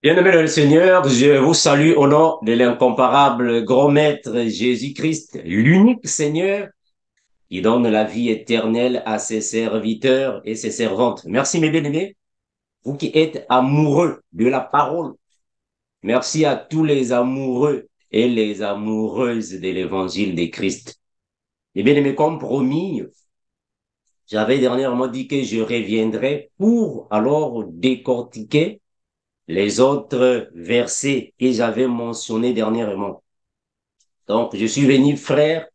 Bien-aimés dans le Seigneur, je vous salue au nom de l'incomparable grand maître Jésus-Christ, l'unique Seigneur qui donne la vie éternelle à ses serviteurs et ses servantes. Merci mes bien-aimés, vous qui êtes amoureux de la parole. Merci à tous les amoureux et les amoureuses de l'évangile de Christ. Et bien-aimés, comme promis, j'avais dernièrement dit que je reviendrai pour alors décortiquer les autres versets que j'avais mentionnés dernièrement. Donc, je suis venu, frère,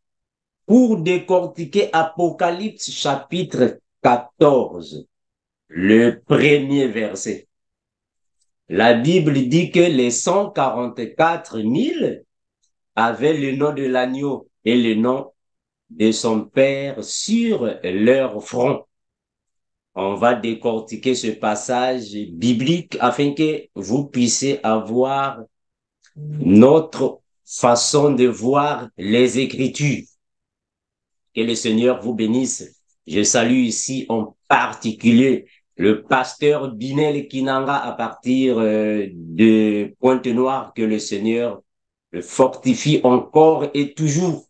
pour décortiquer Apocalypse chapitre 14, le premier verset. La Bible dit que les 144 000 avaient le nom de l'agneau et le nom de son père sur leur front. On va décortiquer ce passage biblique afin que vous puissiez avoir notre façon de voir les Écritures. Que le Seigneur vous bénisse. Je salue ici en particulier le pasteur Binel Kinanga à partir de Pointe-Noire. Que le Seigneur le fortifie encore et toujours.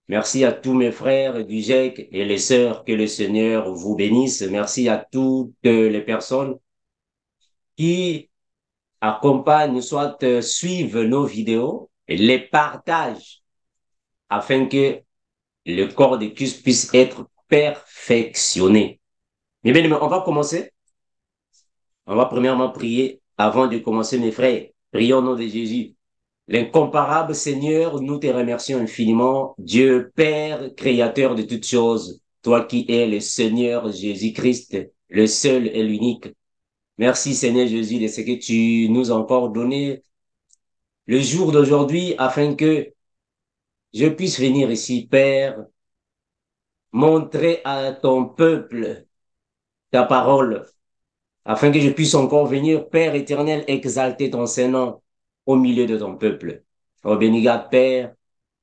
Merci à tous mes frères du GEC et les sœurs. Que le Seigneur vous bénisse. Merci à toutes les personnes qui accompagnent, soit suivent nos vidéos et les partagent afin que le corps de Christ puisse être perfectionné. Mais bien, on va commencer. On va premièrement prier avant de commencer, mes frères. Prions au nom de Jésus. L'incomparable Seigneur, nous te remercions infiniment. Dieu Père, créateur de toutes choses, toi qui es le Seigneur Jésus-Christ, le seul et l'unique. Merci Seigneur Jésus de ce que tu nous as encore donné le jour d'aujourd'hui afin que je puisse venir ici, Père, montrer à ton peuple ta parole, afin que je puisse encore venir, Père éternel, exalter ton Saint-Nom au milieu de ton peuple. Oh béni garde, Père,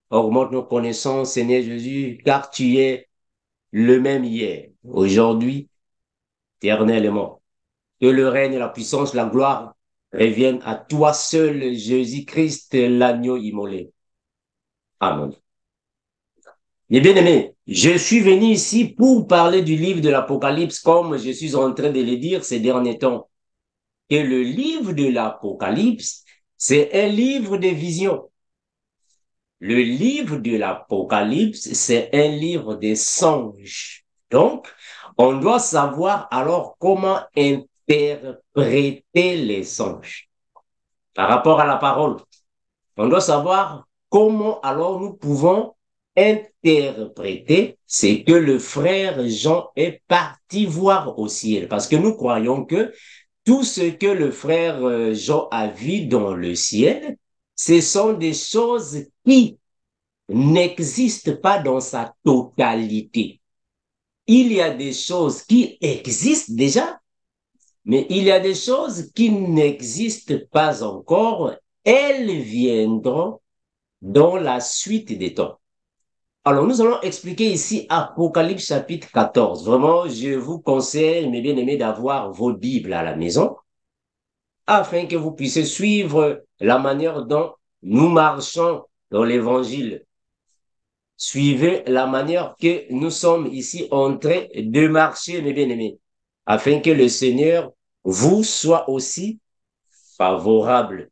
augmente nos connaissances, Seigneur Jésus, car tu es le même hier, aujourd'hui, éternellement. Que le règne, la puissance, la gloire reviennent à toi seul, Jésus-Christ, l'agneau immolé. Amen. Mes bien-aimés, je suis venu ici pour parler du livre de l'Apocalypse, comme je suis en train de le dire ces derniers temps. Que le livre de l'Apocalypse, c'est un livre de vision. Le livre de l'Apocalypse, c'est un livre des songes. Donc, on doit savoir alors comment interpréter les songes par rapport à la parole. On doit savoir comment alors nous pouvons interpréter ce que le frère Jean est parti voir au ciel. Parce que nous croyons que tout ce que le frère Jean a vu dans le ciel, ce sont des choses qui n'existent pas dans sa totalité. Il y a des choses qui existent déjà, mais il y a des choses qui n'existent pas encore. Elles viendront dans la suite des temps. Alors, nous allons expliquer ici Apocalypse chapitre 14. Vraiment, je vous conseille, mes bien-aimés, d'avoir vos Bibles à la maison afin que vous puissiez suivre la manière dont nous marchons dans l'évangile. Suivez la manière que nous sommes ici en train de marcher, mes bien-aimés, afin que le Seigneur vous soit aussi favorable.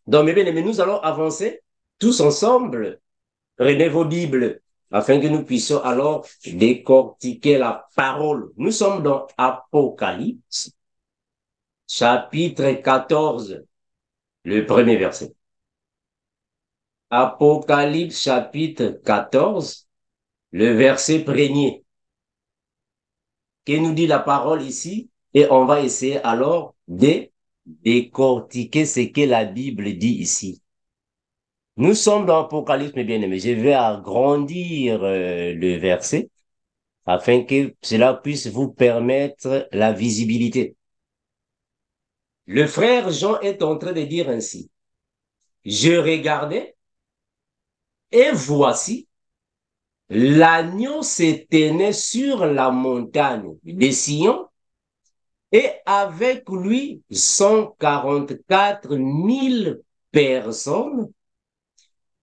Donc, mes bien-aimés, nous allons avancer tous ensemble. Prenez vos Bibles afin que nous puissions alors décortiquer la parole. Nous sommes dans Apocalypse, chapitre 14, le premier verset. Apocalypse, chapitre 14, le verset premier. Que nous dit la parole ici? Et on va essayer alors de décortiquer ce que la Bible dit ici. Nous sommes dans Apocalypse, mes bien-aimés. Je vais agrandir le verset afin que cela puisse vous permettre la visibilité. Le frère Jean est en train de dire ainsi. Je regardais et voici, l'agneau s'éteignait sur la montagne de Sion et avec lui 144 000 personnes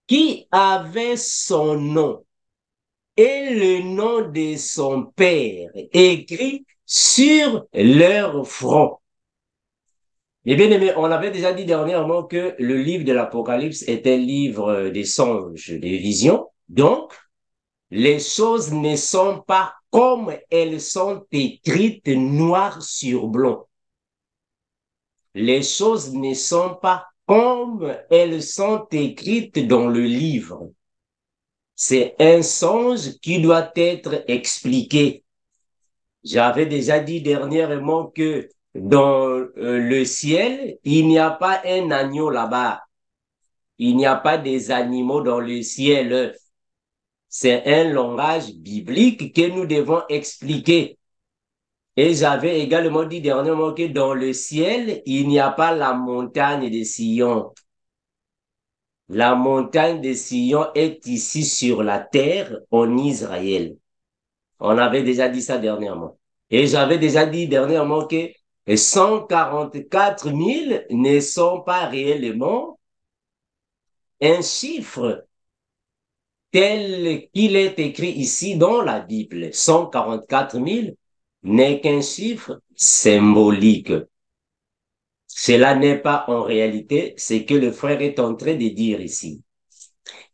qui avaient son nom et le nom de son père écrit sur leur front. Et bien aimé, on avait déjà dit dernièrement que le livre de l'Apocalypse est un livre des songes, des visions. Donc, les choses ne sont pas comme elles sont écrites noir sur blanc. Les choses ne sont pas comme elles sont écrites dans le livre. C'est un songe qui doit être expliqué. J'avais déjà dit dernièrement que dans le ciel, il n'y a pas un agneau là-bas. Il n'y a pas des animaux dans le ciel. C'est un langage biblique que nous devons expliquer. Et j'avais également dit dernièrement que dans le ciel, il n'y a pas la montagne de Sion. La montagne de Sion est ici sur la terre, en Israël. On avait déjà dit ça dernièrement. Et j'avais déjà dit dernièrement que 144 000 ne sont pas réellement un chiffre tel qu'il est écrit ici dans la Bible. 144 000 n'est qu'un chiffre symbolique. Cela n'est pas en réalité ce que le frère est en train de dire ici.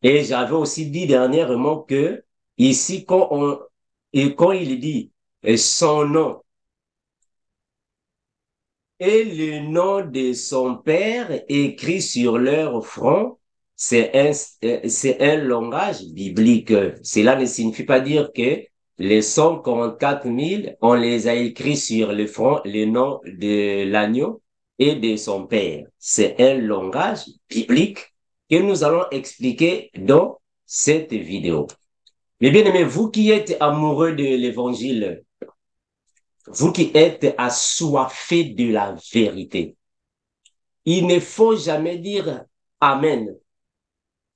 Et j'avais aussi dit dernièrement que ici, quand il dit son nom et le nom de son père écrit sur leur front, c'est un langage biblique. Cela ne signifie pas dire que les 144 000, on les a écrits sur le front, le nom de l'agneau et de son père. C'est un langage biblique que nous allons expliquer dans cette vidéo. Mais bien aimé, vous qui êtes amoureux de l'évangile, vous qui êtes assoiffés de la vérité, il ne faut jamais dire Amen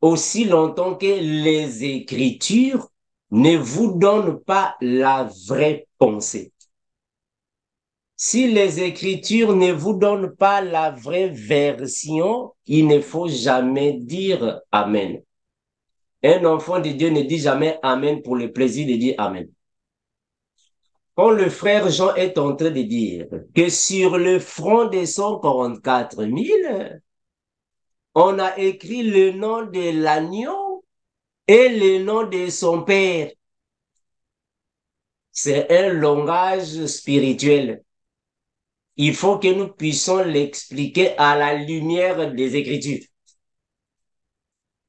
aussi longtemps que les Écritures ne vous donnent pas la vraie pensée. Si les Écritures ne vous donnent pas la vraie version, il ne faut jamais dire Amen. Un enfant de Dieu ne dit jamais Amen pour le plaisir de dire Amen. Quand le frère Jean est en train de dire que sur le front des 144 000, on a écrit le nom de l'agneau et le nom de son père. C'est un langage spirituel. Il faut que nous puissions l'expliquer à la lumière des Écritures.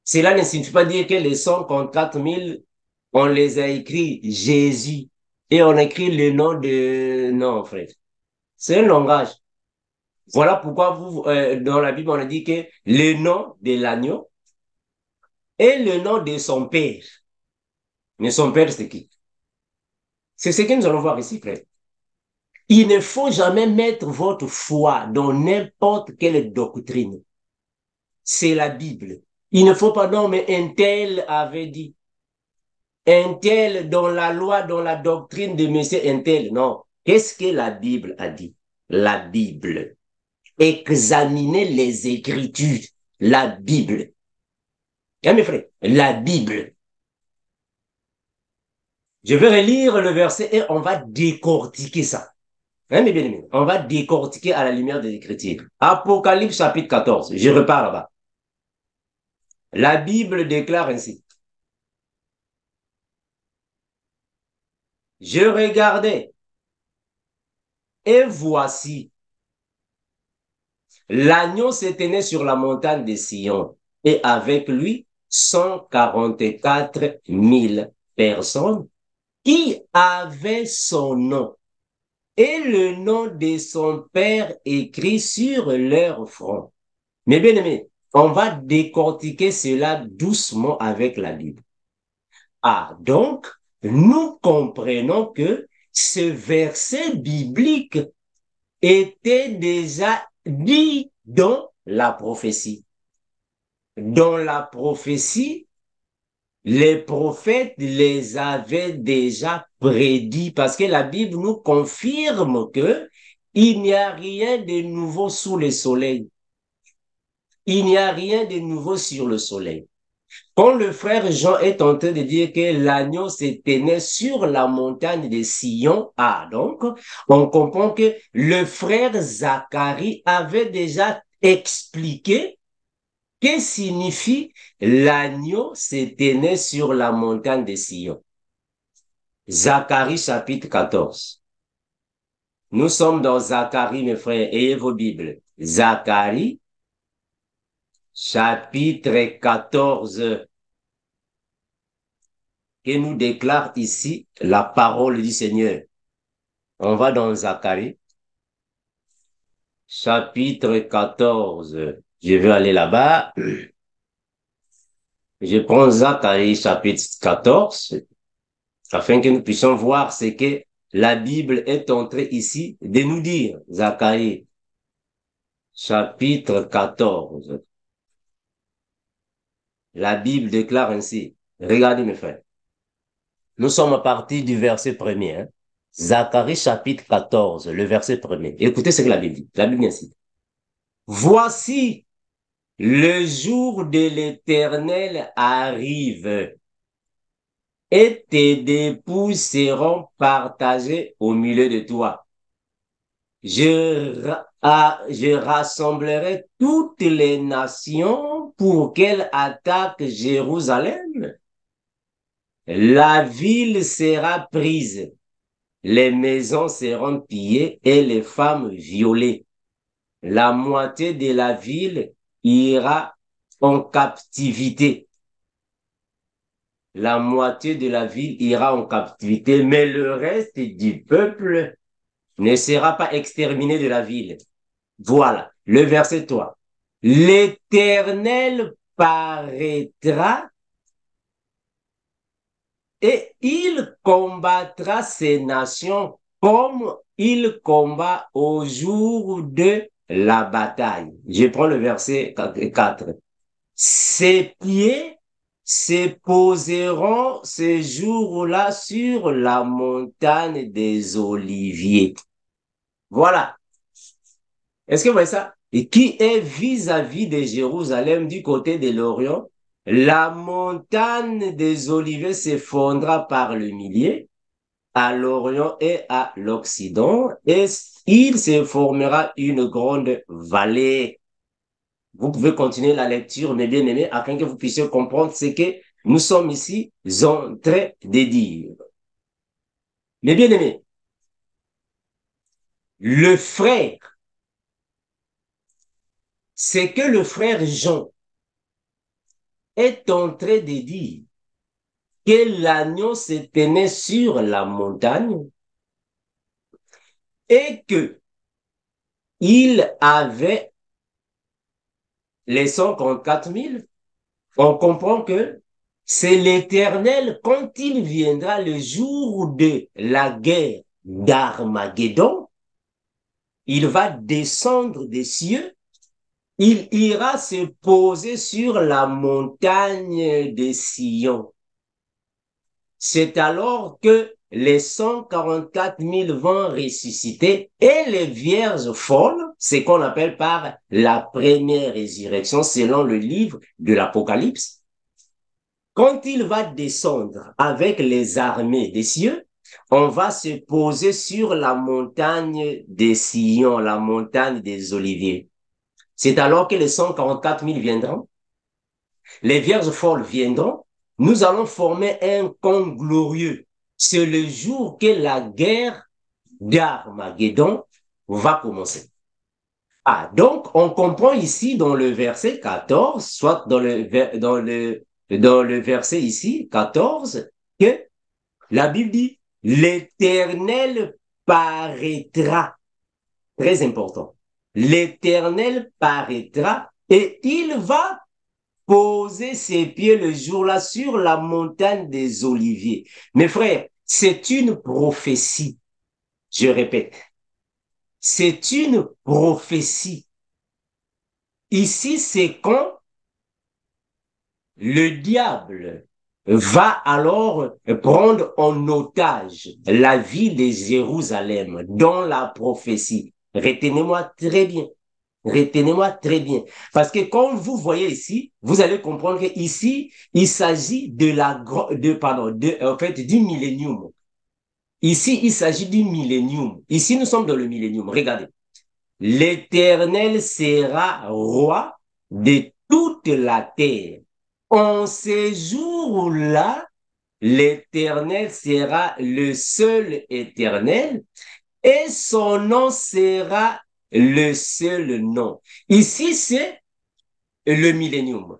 Cela ne signifie pas dire que les 144 000, on les a écrits Jésus et on a écrit le nom de... Non, frère. C'est un langage. Voilà pourquoi dans la Bible, on a dit que le nom de l'agneau et le nom de son père. Mais son père, c'est qui? C'est ce que nous allons voir ici, frère. Il ne faut jamais mettre votre foi dans n'importe quelle doctrine. C'est la Bible. Il ne faut pas, non, mais un tel avait dit. Un tel dans la loi, dans la doctrine de monsieur un tel. Non. Qu'est-ce que la Bible a dit? La Bible. Examinez les Écritures. La Bible. Hein, mes frères? La Bible. Je vais relire le verset et on va décortiquer ça. Hein, mes bien-aimés? On va décortiquer à la lumière des Écritures. Apocalypse chapitre 14. Je repars là-bas. La Bible déclare ainsi. Je regardais et voici, l'agneau se tenait sur la montagne de Sion et avec lui 144 000 personnes qui avaient son nom et le nom de son père écrit sur leur front. Mes bien-aimés, on va décortiquer cela doucement avec la Bible. Ah, donc, nous comprenons que ce verset biblique était déjà dit dans la prophétie. Dans la prophétie, les prophètes les avaient déjà prédits parce que la Bible nous confirme que Il n'y a rien de nouveau sous le soleil. Il n'y a rien de nouveau sur le soleil. Quand le frère Jean est en train de dire que l'agneau se tenait sur la montagne de Sion, donc, on comprend que le frère Zacharie avait déjà expliqué que signifie l'agneau se tenait sur la montagne de Sion. Zacharie chapitre 14. Nous sommes dans Zacharie, mes frères, ayez vos Bibles. Zacharie chapitre 14, que nous déclare ici la parole du Seigneur. On va dans Zacharie, chapitre 14. Je vais aller là-bas. Je prends Zacharie, chapitre 14, afin que nous puissions voir ce que la Bible est en train ici de nous dire. Zacharie, chapitre 14. La Bible déclare ainsi. Regardez, mes frères. Nous sommes à partir du verset premier. Zacharie chapitre 14, le verset premier. Écoutez ce que la Bible dit. La Bible ainsi. Voici, le jour de l'Éternel arrive et tes dépouilles seront partagées au milieu de toi. Je rassemblerai toutes les nations pour qu'elles attaquent Jérusalem. La ville sera prise, les maisons seront pillées et les femmes violées. La moitié de la ville ira en captivité. La moitié de la ville ira en captivité, mais le reste du peuple ne sera pas exterminé de la ville. Voilà, le verset 3. L'Éternel paraîtra et il combattra ces nations comme il combat au jour de la bataille. Je prends le verset 4. Ses pieds se poseront ce jour-là sur la montagne des Oliviers. Voilà. Est-ce que vous voyez ça? Et qui est vis-à-vis de Jérusalem du côté de l'Orient? La montagne des Oliviers s'effondra par le millier à l'Orient et à l'Occident et il se formera une grande vallée. Vous pouvez continuer la lecture, mes bien-aimés, afin que vous puissiez comprendre ce que nous sommes ici en train de dire. Mes bien-aimés, le frère, c'est que le frère Jean est en train de dire que l'agneau se tenait sur la montagne et que il avait les 144 000. On comprend que c'est l'Éternel quand il viendra le jour de la guerre d'Armageddon. Il va descendre des cieux. Il ira se poser sur la montagne de Sion. C'est alors que les 144 000 vont ressusciter et les vierges folles, ce qu'on appelle par la première résurrection selon le livre de l'Apocalypse. Quand il va descendre avec les armées des cieux, on va se poser sur la montagne des Sion, la montagne des Oliviers. C'est alors que les 144 000 viendront, les vierges folles viendront, nous allons former un camp glorieux. C'est le jour que la guerre d'Armageddon va commencer. Donc on comprend ici dans le verset 14, soit dans le verset ici, 14, que la Bible dit, l'Éternel paraîtra. Très important. L'Éternel paraîtra et il va poser ses pieds le jour-là sur la montagne des Oliviers. Mes frères, c'est une prophétie. Je répète, c'est une prophétie. Ici, c'est quand le diable va alors prendre en otage la ville de Jérusalem dans la prophétie. Retenez-moi très bien. Retenez-moi très bien. Parce que quand vous voyez ici, vous allez comprendre que ici, il s'agit en fait, du millénium. Ici, il s'agit du millénium. Ici, nous sommes dans le millénium. Regardez. L'Éternel sera roi de toute la terre. En ces jours-là, l'Éternel sera le seul éternel et son nom sera le seul nom. Ici, c'est le millénium.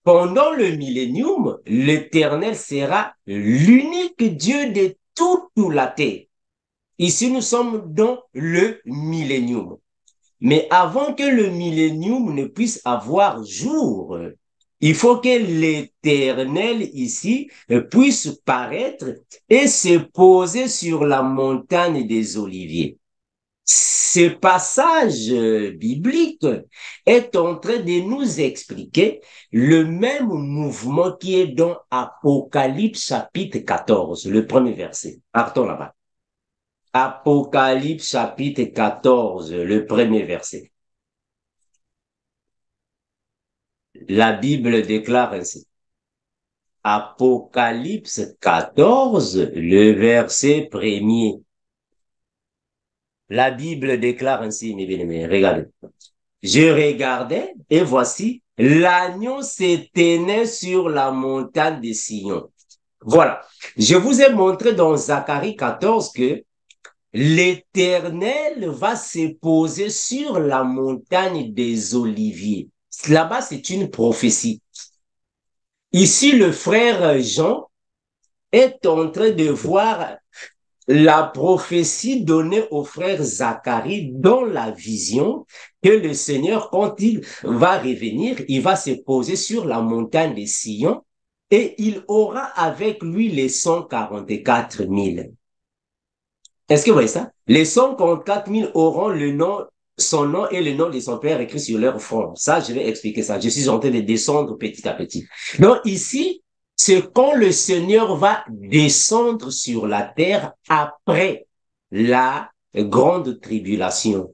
Pendant le millénium, l'Éternel sera l'unique Dieu de toute la terre. Ici, nous sommes dans le millénium. Mais avant que le millénium ne puisse avoir jour, il faut que l'Éternel ici puisse paraître et se poser sur la montagne des Oliviers. Ce passage biblique est en train de nous expliquer le même mouvement qui est dans Apocalypse chapitre 14, le premier verset. Partons là-bas. Apocalypse chapitre 14, le premier verset. La Bible déclare ainsi. Apocalypse 14, le verset premier. La Bible déclare ainsi, mes bien-aimés, regardez. Je regardais et voici, l'agneau s'éteignait sur la montagne de Sion. Voilà. Je vous ai montré dans Zacharie 14 que l'Éternel va se poser sur la montagne des Oliviers. Là-bas, c'est une prophétie. Ici, le frère Jean est en train de voir la prophétie donnée au frère Zacharie dans la vision que le Seigneur, quand il va revenir, il va se poser sur la montagne de Sion et il aura avec lui les 144 000. Est-ce que vous voyez ça? Les 144 000 auront le nom, son nom et le nom de son père écrit sur leur front. Ça, je vais expliquer ça. Je suis en train de descendre petit à petit. Donc ici, c'est quand le Seigneur va descendre sur la terre après la grande tribulation.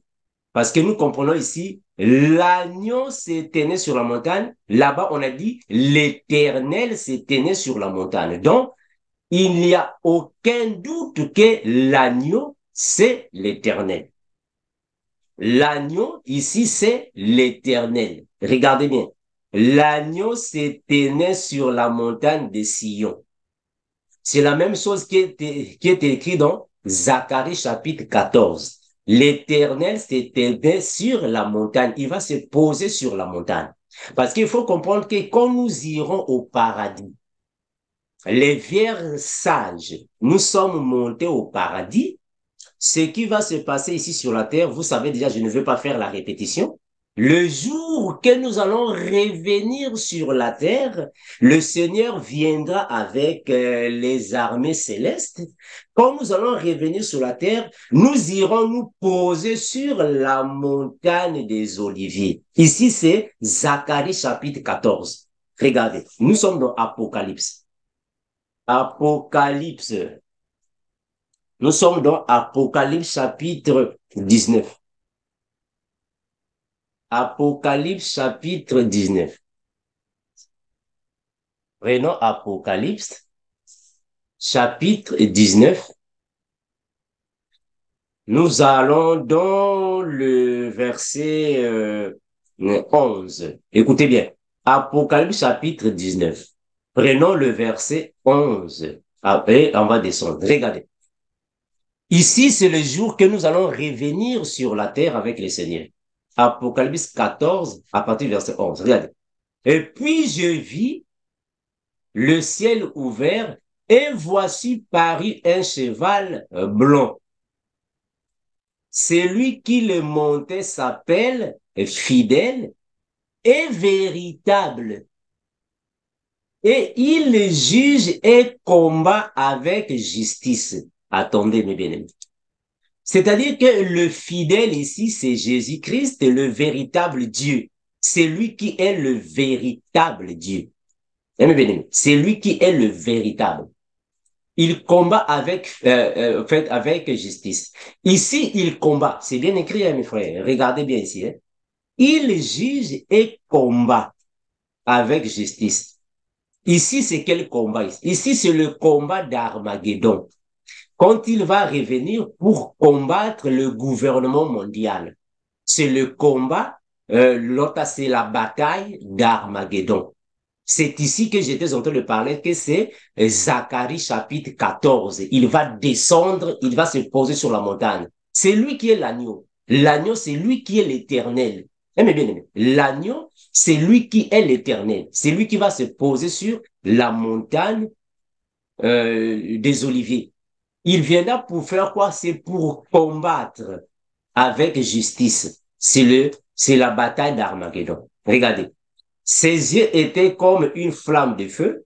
Parce que nous comprenons ici, l'agneau s'éteignait sur la montagne. Là-bas, on a dit, l'Éternel s'éteignait sur la montagne. Donc, il n'y a aucun doute que l'agneau, c'est l'Éternel. L'agneau, ici, c'est l'Éternel. Regardez bien. L'agneau s'éteignait sur la montagne de Sion. C'est la même chose qui est écrit dans Zacharie chapitre 14. L'Éternel s'éteignait sur la montagne. Il va se poser sur la montagne. Parce qu'il faut comprendre que quand nous irons au paradis, les vierges sages, nous sommes montés au paradis. Ce qui va se passer ici sur la terre, vous savez déjà, je ne veux pas faire la répétition. Le jour que nous allons revenir sur la terre, le Seigneur viendra avec les armées célestes. Quand nous allons revenir sur la terre, nous irons nous poser sur la montagne des Oliviers. Ici, c'est Zacharie chapitre 14. Regardez, nous sommes dans Apocalypse. Apocalypse. Nous sommes dans Apocalypse chapitre 19. Apocalypse chapitre 19. Prenons Apocalypse chapitre 19. Nous allons dans le verset 11. Écoutez bien. Apocalypse chapitre 19. Prenons le verset 11. Après, on va descendre. Regardez. Ici, c'est le jour que nous allons revenir sur la terre avec le Seigneur. Apocalypse 14, à partir du verset 11. Regardez. Et puis je vis le ciel ouvert et voici parut un cheval blanc. Celui qui le montait s'appelle fidèle et véritable. Et il juge et combat avec justice. Attendez, mes bien-aimés. C'est-à-dire que le fidèle ici, c'est Jésus-Christ, le véritable Dieu. C'est lui qui est le véritable Dieu. C'est lui qui est le véritable. Il combat en fait, avec justice. Ici, il combat. C'est bien écrit, hein, mes frères. Regardez bien ici. Hein. Il juge et combat avec justice. Ici, c'est quel combat? Ici, c'est le combat d'Armageddon. Quand il va revenir pour combattre le gouvernement mondial. C'est le combat, l'autre, c'est la bataille d'Armageddon. C'est ici que j'étais en train de parler, que c'est Zacharie chapitre 14. Il va descendre, il va se poser sur la montagne. C'est lui qui est l'agneau. L'agneau, c'est lui qui est l'éternel. Mais bien aimé, l'agneau, c'est lui qui est l'éternel. C'est lui qui va se poser sur la montagne des Oliviers. Il viendra pour faire quoi? C'est pour combattre avec justice. C'est la bataille d'Armageddon. Regardez. Ses yeux étaient comme une flamme de feu.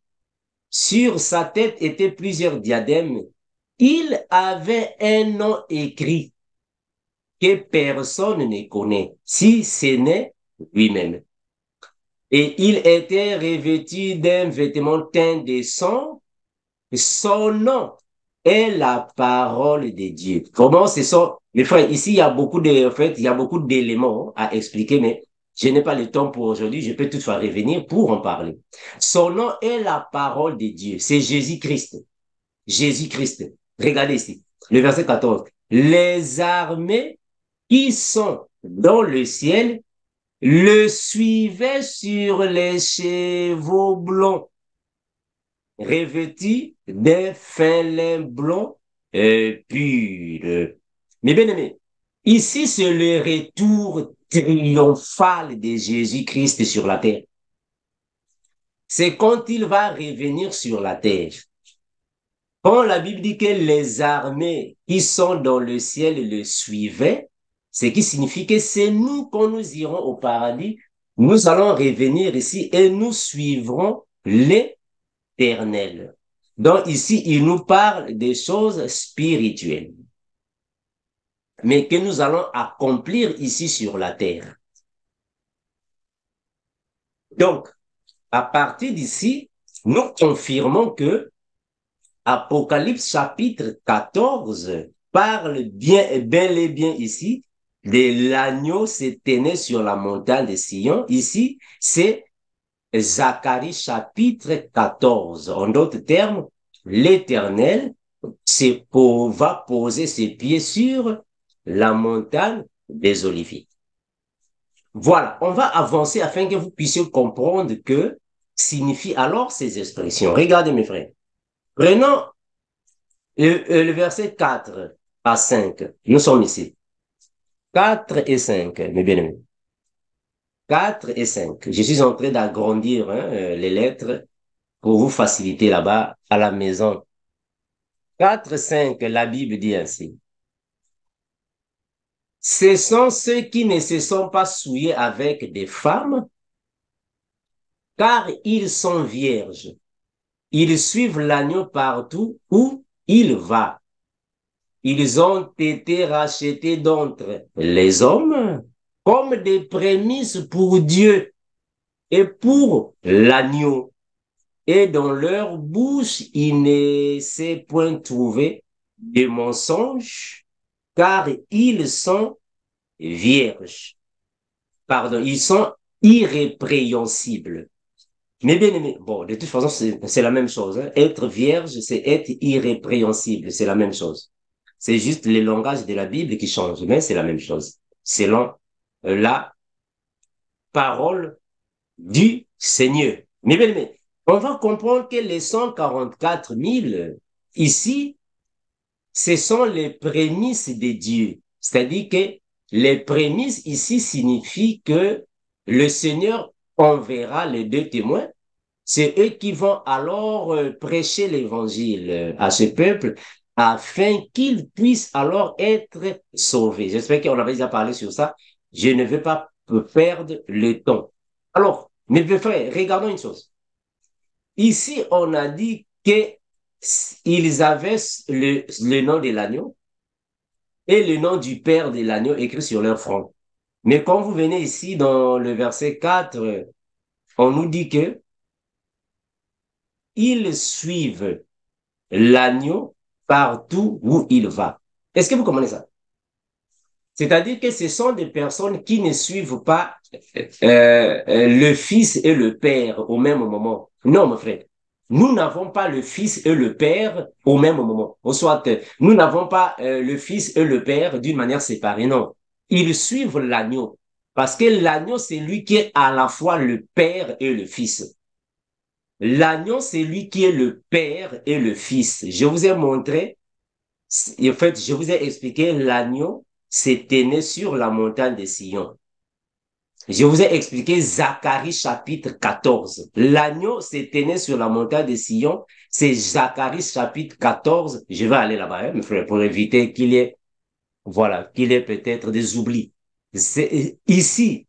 Sur sa tête étaient plusieurs diadèmes. Il avait un nom écrit que personne ne connaît, si ce n'est lui-même. Et il était revêtu d'un vêtement teint de sang. Son nom est la parole de Dieu. Comment c'est ça? Mes frères, ici, il y a beaucoup de, en fait, il y a beaucoup d'éléments à expliquer, mais je n'ai pas le temps pour aujourd'hui. Je peux toutefois revenir pour en parler. Son nom est la parole de Dieu. C'est Jésus-Christ. Jésus-Christ. Regardez ici. Le verset 14. Les armées qui sont dans le ciel le suivaient sur les chevaux blancs revêtu d'un fin lin blanc pur. Mais bien aimé, ici c'est le retour triomphal de Jésus-Christ sur la terre. C'est quand il va revenir sur la terre. Quand la Bible dit que les armées qui sont dans le ciel le suivaient, ce qui signifie que c'est nous quand nous irons au paradis, nous allons revenir ici et nous suivrons l'éternel. Donc ici, il nous parle des choses spirituelles, mais que nous allons accomplir ici sur la terre. Donc, à partir d'ici, nous confirmons que Apocalypse chapitre 14 parle bien, bel et bien ici de l'agneau s'éteignait sur la montagne de Sion. Ici, c'est Zacharie chapitre 14. En d'autres termes, l'Éternel va poser ses pieds sur la montagne des Oliviers. Voilà, on va avancer afin que vous puissiez comprendre que signifient alors ces expressions. Regardez mes frères. Prenons le verset 4 à 5. Nous sommes ici. 4 et 5, mes bien-aimés. 4 et 5. Je suis en train d'agrandir les lettres pour vous faciliter là-bas à la maison. 4, 5, la Bible dit ainsi. Ce sont ceux qui ne se sont pas souillés avec des femmes, car ils sont vierges. Ils suivent l'agneau partout où il va. Ils ont été rachetés d'entre les hommes comme des prémices pour Dieu et pour l'agneau. Et dans leur bouche, il ne s'est point trouvé de mensonge, car ils sont vierges. Pardon, ils sont irrépréhensibles. Mais bien aimé, bon, de toute façon, c'est la même chose. Hein. Être vierge, c'est être irrépréhensible, c'est la même chose. C'est juste le langage de la Bible qui change, mais c'est la même chose. Selon la parole du Seigneur. Mais bien aimé, on va comprendre que les 144 000, ici, ce sont les prémices de Dieu. C'est-à-dire que les prémices ici signifient que le Seigneur enverra les deux témoins. C'est eux qui vont alors prêcher l'évangile à ce peuple afin qu'ils puissent alors être sauvés. J'espère qu'on avait déjà parlé sur ça. Je ne veux pas perdre le temps. Alors, mes frères, regardons une chose. Ici, on a dit qu'ils avaient le nom de l'agneau et le nom du père de l'agneau écrit sur leur front. Mais quand vous venez ici dans le verset 4, on nous dit que ils suivent l'agneau partout où il va. Est-ce que vous comprenez ça? C'est-à-dire que ce sont des personnes qui ne suivent pas le Fils et le Père au même moment. Non, mon frère. Nous n'avons pas le Fils et le Père au même moment. Ou soit, nous n'avons pas le Fils et le Père d'une manière séparée. Non. Ils suivent l'agneau. Parce que l'agneau, c'est lui qui est à la fois le Père et le Fils. L'agneau, c'est lui qui est le Père et le Fils. Je vous ai montré, en fait, je vous ai expliqué l'agneau s'était né sur la montagne de Sion. Je vous ai expliqué Zacharie chapitre 14. L'agneau s'était né sur la montagne de Sion. C'est Zacharie chapitre 14. Je vais aller là-bas, hein, mes frères, pour éviter qu'il y ait, voilà, qu'il y ait peut-être des oublis. Ici,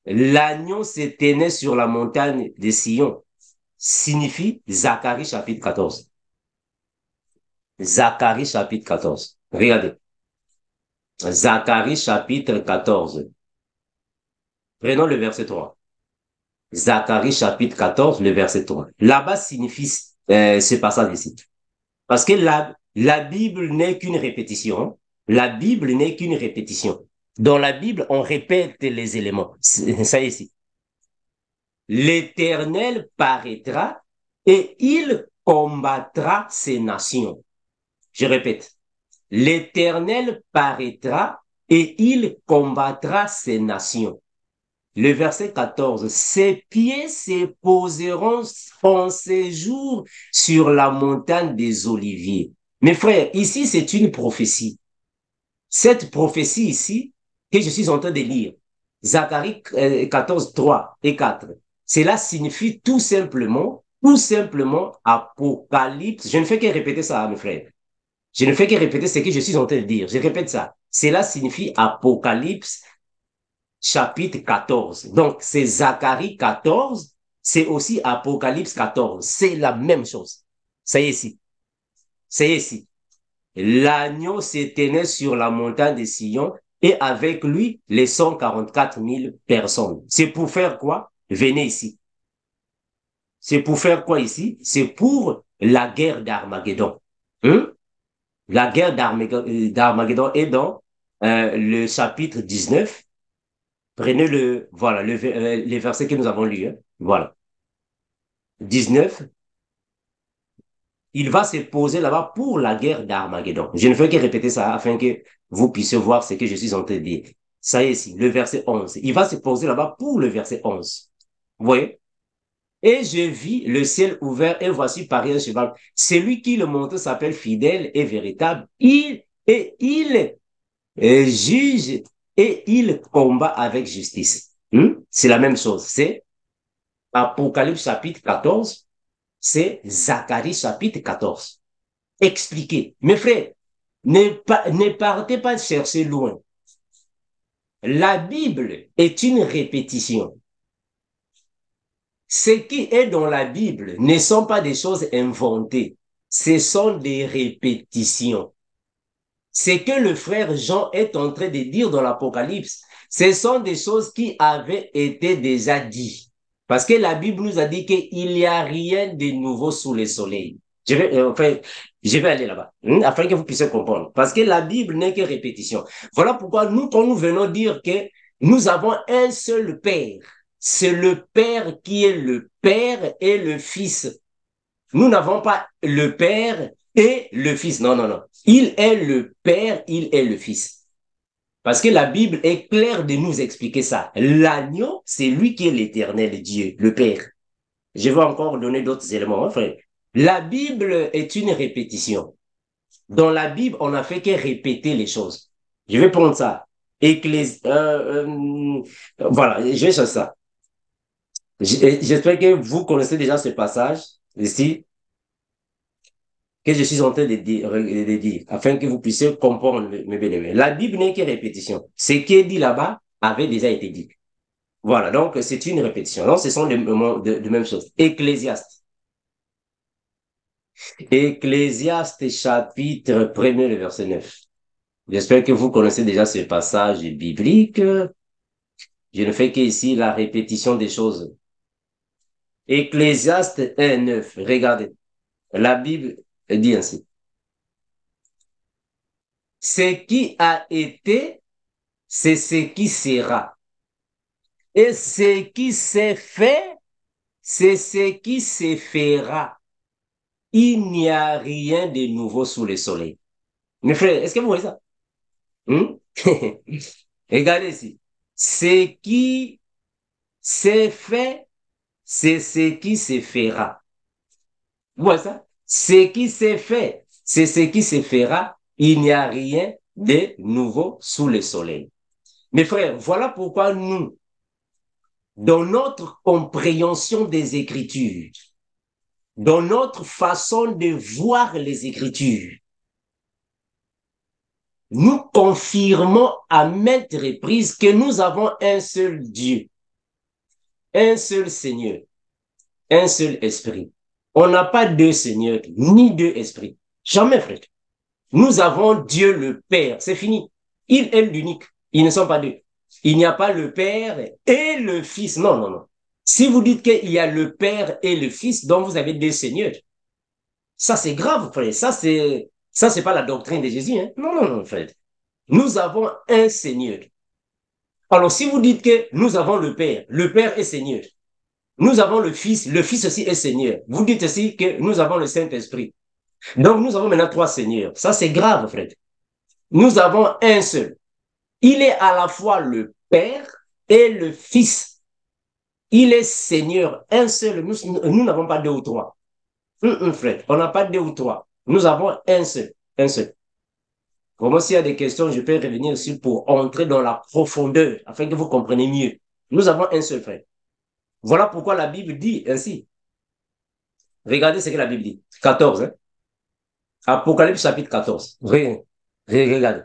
l'agneau s'était né sur la montagne de Sion signifie Zacharie chapitre 14. Zacharie chapitre 14. Regardez. Zacharie chapitre 14. Prenons le verset 3. Zacharie chapitre 14, le verset 3. Là-bas signifie ce passage ici. Parce que la Bible n'est qu'une répétition. La Bible n'est qu'une répétition. Dans la Bible, on répète les éléments. Ça ici. L'Éternel paraîtra et il combattra ces nations. Je répète. L'Éternel paraîtra et il combattra ces nations. Le verset 14, ses pieds se poseront en séjour sur la montagne des Oliviers. Mes frères, ici, c'est une prophétie. Cette prophétie ici, que je suis en train de lire, Zacharie 14, 3 et 4, cela signifie tout simplement, Apocalypse. Je ne fais que répéter ça, mes frères. Je ne fais que répéter ce que je suis en train de dire. Je répète ça. Cela signifie Apocalypse chapitre 14. Donc, c'est Zacharie 14, c'est aussi Apocalypse 14. C'est la même chose. Ça y est ici. Ça y est ici. L'agneau s'éteignait sur la montagne de Sion et avec lui les 144 000 personnes. C'est pour faire quoi? Venez ici. C'est pour faire quoi ici? C'est pour la guerre d'Armageddon. Hein? La guerre d'Armageddon est dans le chapitre 19. Prenez voilà, les versets que nous avons lus. Hein. Voilà. 19. Il va se poser là-bas pour la guerre d'Armageddon. Je ne fais que répéter ça afin que vous puissiez voir ce que je suis en train de dire. Ça y est ici, le verset 11. Il va se poser là-bas pour le verset 11. Vous voyez? Et je vis le ciel ouvert et voici paris un cheval. Celui qui le monte s'appelle fidèle et véritable. Il juge et il combat avec justice. C'est la même chose. C'est Apocalypse chapitre 14, c'est Zacharie chapitre 14. Expliquez. Mes frères, ne partez pas chercher loin. La Bible est une répétition. Ce qui est dans la Bible ne sont pas des choses inventées. Ce sont des répétitions. Ce que le frère Jean est en train de dire dans l'Apocalypse, ce sont des choses qui avaient été déjà dites. Parce que la Bible nous a dit qu'il n'y a rien de nouveau sous le soleil. Je vais aller là-bas, afin que vous puissiez comprendre. Parce que la Bible n'est que répétition. Voilà pourquoi nous, quand nous venons dire que nous avons un seul Père, c'est le Père qui est le Père et le Fils. Nous n'avons pas le Père et le Fils. Non, non, non. Il est le Père, il est le Fils. Parce que la Bible est claire de nous expliquer ça. L'agneau, c'est lui qui est l'éternel Dieu, le Père. Je vais encore donner d'autres éléments, hein, frère. La Bible est une répétition. Dans la Bible, on n'a fait que répéter les choses. Je vais prendre ça. Voilà, je vais chercher ça. J'espère que vous connaissez déjà ce passage ici que je suis en train de dire, afin que vous puissiez comprendre, mes bien-aimés. La Bible n'est que répétition. Ce qui est dit là-bas avait déjà été dit. Voilà, donc c'est une répétition. Donc, ce sont de même chose. Ecclésiaste. Ecclésiaste chapitre 1er, le verset 9. J'espère que vous connaissez déjà ce passage biblique. Je ne fais qu'ici la répétition des choses. Ecclésiaste 1, 9. Regardez. La Bible Elle dit ainsi. Ce qui a été, c'est ce qui sera. Et ce qui s'est fait, c'est ce qui se fera. Il n'y a rien de nouveau sous le soleil. Mes frères, est-ce que vous voyez ça? Hmm? Regardez ici. Ce qui s'est fait, c'est ce qui se fera. Vous voyez ça? Ce qui s'est fait, c'est ce qui se fera. Il n'y a rien de nouveau sous le soleil. Mes frères, voilà pourquoi nous, dans notre compréhension des Écritures, dans notre façon de voir les Écritures, nous confirmons à maintes reprises que nous avons un seul Dieu, un seul Seigneur, un seul Esprit. On n'a pas deux Seigneurs, ni deux Esprits. Jamais, frère. Nous avons Dieu le Père. C'est fini. Il est l'unique. Ils ne sont pas deux. Il n'y a pas le Père et le Fils. Non, non, non. Si vous dites qu'il y a le Père et le Fils, donc vous avez deux Seigneurs. Ça, c'est grave, frère. Ça, c'est pas la doctrine de Jésus, hein. Non, non, non, frère. Nous avons un Seigneur. Alors, si vous dites que nous avons le Père est Seigneur. Nous avons le Fils aussi est Seigneur. Vous dites aussi que nous avons le Saint-Esprit. Donc, nous avons maintenant trois Seigneurs. Ça, c'est grave, frère. Nous avons un seul. Il est à la fois le Père et le Fils. Il est Seigneur, un seul. Nous n'avons pas deux ou trois. Frère, on n'a pas deux ou trois. Nous avons un seul. Un seul. Vraiment, s'il y a des questions, je peux revenir ici pour entrer dans la profondeur, afin que vous compreniez mieux. Nous avons un seul frère. Voilà pourquoi la Bible dit ainsi. Regardez ce que la Bible dit. 14, hein? Apocalypse chapitre 14. Regardez.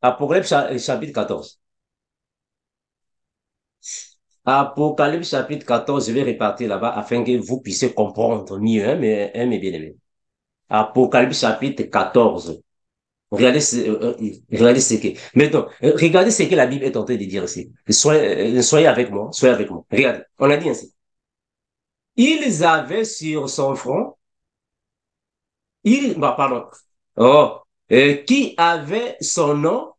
Apocalypse chapitre 14. Apocalypse chapitre 14, je vais repartir là-bas afin que vous puissiez comprendre mieux, hein, mes bien-aimés. Apocalypse chapitre 14. Regardez ce que. Maintenant, regardez ce que la Bible est en train de dire ici. Soyez avec moi, soyez avec moi. Regardez, on a dit ainsi. Ils avaient sur son front, pardon, oh, qui avait son nom